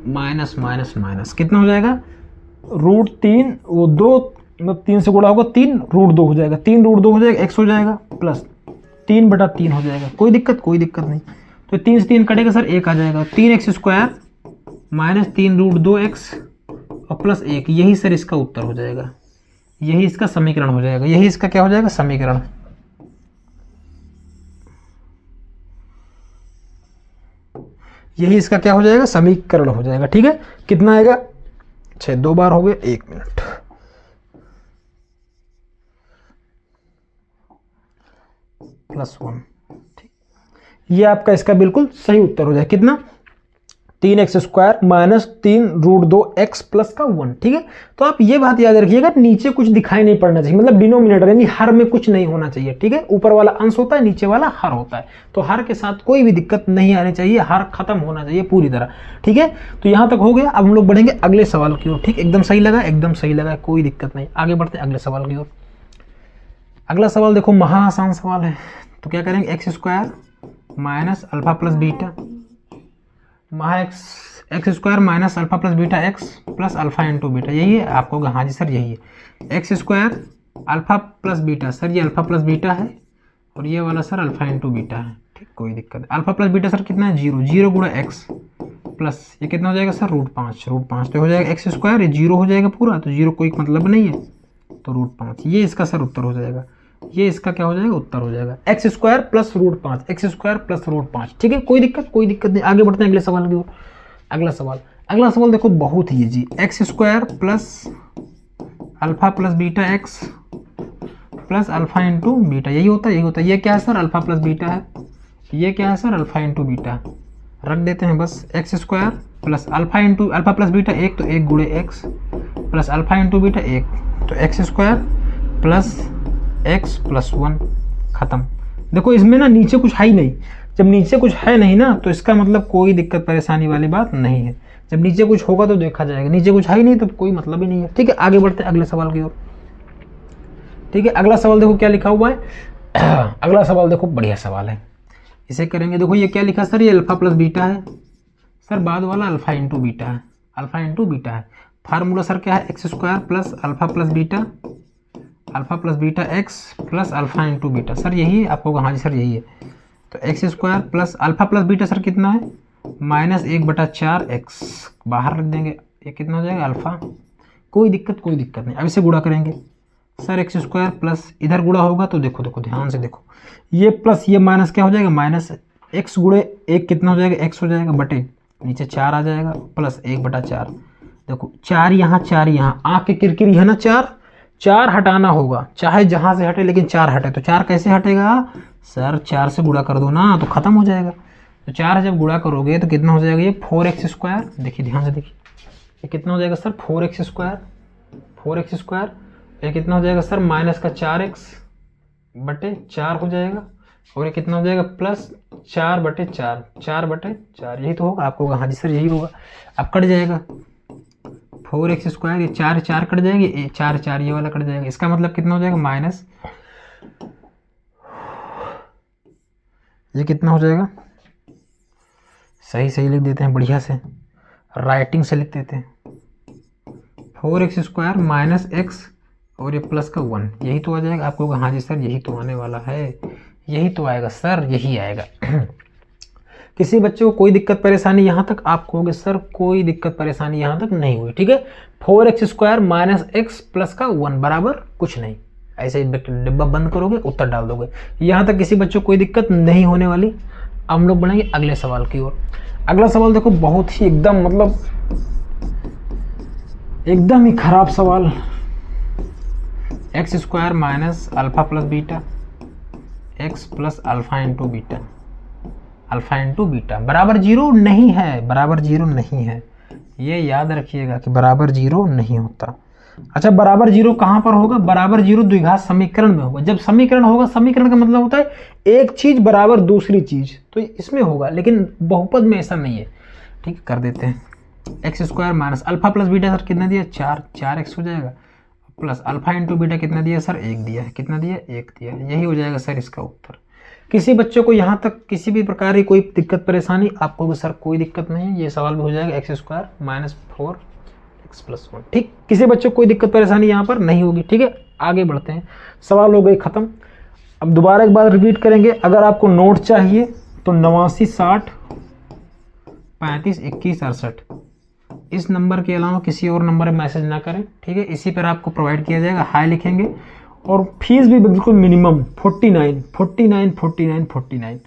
माइनस माइनस माइनस कितना हो जाएगा √3, वो 2 मतलब 3 से गुणा होगा 3 √2 हो जाएगा, 3 √2 हो जाएगा x हो जाएगा प्लस 3/3 हो जाएगा। कोई दिक्कत नहीं। तो 3 से 3 कटेगा सर 1 आ जाएगा, 3x स्क्वायर माइनस 3 √2x और प्लस 1, यही सर इसका उत्तर हो जाएगा, यही इसका समीकरण हो जाएगा, यही इसका क्या हो जाएगा समीकरण। यही इसका क्या हो जाएगा समीकरण हो जाएगा। ठीक है, कितना आएगा 6, 2 बार हो गए, 1 मिनट। +1, ठीक, ये आपका इसका बिल्कुल सही उत्तर हो जाए। कितना 3x square minus 3 √2x plus का 1। ठीक है, तो आप ये बात याद रखिएगा, नीचे कुछ दिखाई नहीं पड़ना चाहिए, मतलब डिनोमिनेटर यानी हर में कुछ नहीं होना चाहिए। ठीक है, ऊपर वाला अंश होता है, नीचे वाला हर होता है, तो हर के साथ कोई भी दिक्कत नहीं आनी चाहिए, हर खत्म होना चाहिए पूरी तरह। ठीक है, तो यहाँ तक हो गया। अब हम लोग बढ़ेंगे अगले सवाल की ओर। ठीक, एकदम सही लगा, एकदम सही लगा, कोई दिक्कत नहीं। आगे बढ़ते हैं अगले सवाल की ओर। अगला सवाल देखो महा आसान सवाल है। तो क्या करेंगे, x square minus alpha plus beta महा x square minus alpha plus beta x plus alpha into beta, यही है आपको। हाँ जी सर यही है, x square alpha plus beta, sir ये अल्फा प्लस बीटा है और ये वाला सर अल्फा इंटू बीटा है। ठीक, कोई दिक्कत है। अल्फा प्लस बीटा सर कितना है 0, 0 गुणा एक्स प्लस ये कितना हो जाएगा सर √5 तो हो जाएगा एक्स स्क्वायर, ये 0 हो जाएगा पूरा, तो 0 कोई मतलब नहीं है, तो √5 ये इसका सर उत्तर हो जाएगा। ये इसका क्या हो जाएगा उत्तर हो जाएगा, x square plus √5, x square plus √5। ठीक है, कोई दिक्कत नहीं। आगे बढ़ते हैं अगले सवाल की ओर। अगला सवाल देखो बहुत ही easy, x square plus alpha plus beta x plus alpha into beta, यही होता है। ये क्या है सर अल्फा प्लस बीटा है, ये क्या है सर अल्फा इंटू बीटा, रख देते हैं बस। X square plus alpha plus beta 1, तो 1 गुणे x plus alpha into beta 1, तो x square plus x plus 1, खत्म। देखो इसमें ना नीचे कुछ है ही नहीं, जब नीचे कुछ है नहीं ना तो इसका मतलब कोई दिक्कत परेशानी वाली बात नहीं है। जब नीचे कुछ होगा तो देखा जाएगा, नीचे कुछ है ही नहीं तो कोई मतलब ही नहीं है। ठीक है, आगे बढ़ते हैं अगले सवाल की ओर। ठीक है, अगला सवाल देखो क्या लिखा हुआ है। अगला सवाल देखो बढ़िया सवाल है, इसे करेंगे। देखो ये क्या लिखा सर, ये अल्फा प्लस बीटा है सर, बाद वाला अल्फा इंटू बीटा है, अल्फा इंटू बीटा है। फार्मूला सर क्या है, x square plus alpha plus beta x plus alpha into beta, sir यही है आपको। हाँ जी सर यही है। तो x square plus alpha plus beta sir कितना है -1/4 एक्स, बाहर रख देंगे, ये कितना हो जाएगा अल्फा। कोई दिक्कत नहीं। अब इसे गुणा करेंगे सर, एक्स स्क्वायर प्लस इधर गुणा होगा तो देखो ध्यान से देखो, ये प्लस ये माइनस क्या हो जाएगा, माइनस एक्स गुणे 1 कितना हो जाएगा, एक्स हो जाएगा, बटे नीचे 4 आ जाएगा प्लस 1/4। देखो 4 यहाँ 4 यहाँ, आँख की किरकिरी है ना, 4 हटाना होगा, चाहे जहाँ से हटे लेकिन 4 हटे। तो 4 कैसे हटेगा सर, 4 से गुणा कर दो ना तो खत्म हो जाएगा। तो 4 जब गुणा करोगे तो कितना हो जाएगा, ये 4x स्क्वायर, देखिए ध्यान से देखिए, ये कितना हो जाएगा सर 4x स्क्वायर, ये कितना हो जाएगा सर -4x बटे 4 हो जाएगा, और ये कितना हो जाएगा प्लस 4/4, 4/4, यही तो होगा आपको। हाँ जी सर यही होगा। अब कट जाएगा 4x स्क्वायर, ये 4 कट जाएंगे, 4 ये वाला कट जाएगा, इसका मतलब कितना हो जाएगा माइनस, ये कितना हो जाएगा, सही लिख देते हैं बढ़िया से, राइटिंग से लिख देते हैं, 4x स्क्वायर माइनस x और ये प्लस का 1, यही तो आ जाएगा आपको। हाँ जी सर यही तो आने वाला है, यही तो आएगा सर, यही आएगा। किसी बच्चे को कोई दिक्कत परेशानी यहाँ तक? आप कहोगे सर कोई दिक्कत परेशानी यहाँ तक नहीं हुई, ठीक है। 4x² माइनस x प्लस का 1 बराबर कुछ नहीं, ऐसे ही डिब्बा बंद करोगे, उत्तर डाल दोगे। यहाँ तक किसी बच्चे को कोई दिक्कत नहीं होने वाली। अब हम लोग बढ़ेंगे अगले सवाल की ओर। अगला सवाल देखो बहुत ही एकदम मतलब एकदम ही खराब सवाल। x² minus alpha plus beta x plus alpha into beta, alpha into beta बराबर 0 नहीं है, बराबर 0 नहीं है। ये याद रखिएगा कि बराबर 0 नहीं होता। अच्छा, बराबर 0 कहाँ पर होगा? बराबर 0 द्विघात समीकरण में होगा। जब समीकरण होगा, समीकरण का मतलब होता है एक चीज बराबर दूसरी चीज, तो इसमें होगा, लेकिन बहुपद में ऐसा नहीं है। ठीक, कर देते हैं। x² minus alpha plus beta sir कितना दिया? 4x हो जाएगा, प्लस अल्फा इंटू बीटा कितना दिया सर? 1 दिया है। कितना दिया? 1 दिया है। यही हो जाएगा सर इसका उत्तर। किसी बच्चे को यहाँ तक किसी भी प्रकार की कोई दिक्कत परेशानी? आपको सर कोई दिक्कत नहीं है, ये सवाल भी हो जाएगा x² माइनस 4x प्लस 1। ठीक, किसी बच्चे को कोई दिक्कत परेशानी यहाँ पर नहीं होगी। ठीक है, आगे बढ़ते हैं। सवाल हो गए खत्म। अब दोबारा एक बार रिपीट करेंगे। अगर आपको नोट चाहिए तो 89 60 35 21 68 इस नंबर के अलावा किसी और नंबर में मैसेज ना करें। ठीक है, इसी पर आपको प्रोवाइड किया जाएगा। हाई लिखेंगे और फीस भी बिल्कुल मिनिमम 49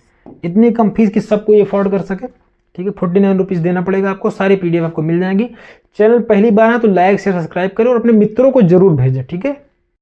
इतनी कम फीस कि सब कोई अफोर्ड कर सके। ठीक है, 49 रुपीज़ देना पड़ेगा आपको। सारी PDF आपको मिल जाएंगी। चैनल पहली बार है तो लाइक शेयर सब्सक्राइब करें और अपने मित्रों को जरूर भेजें। ठीक है।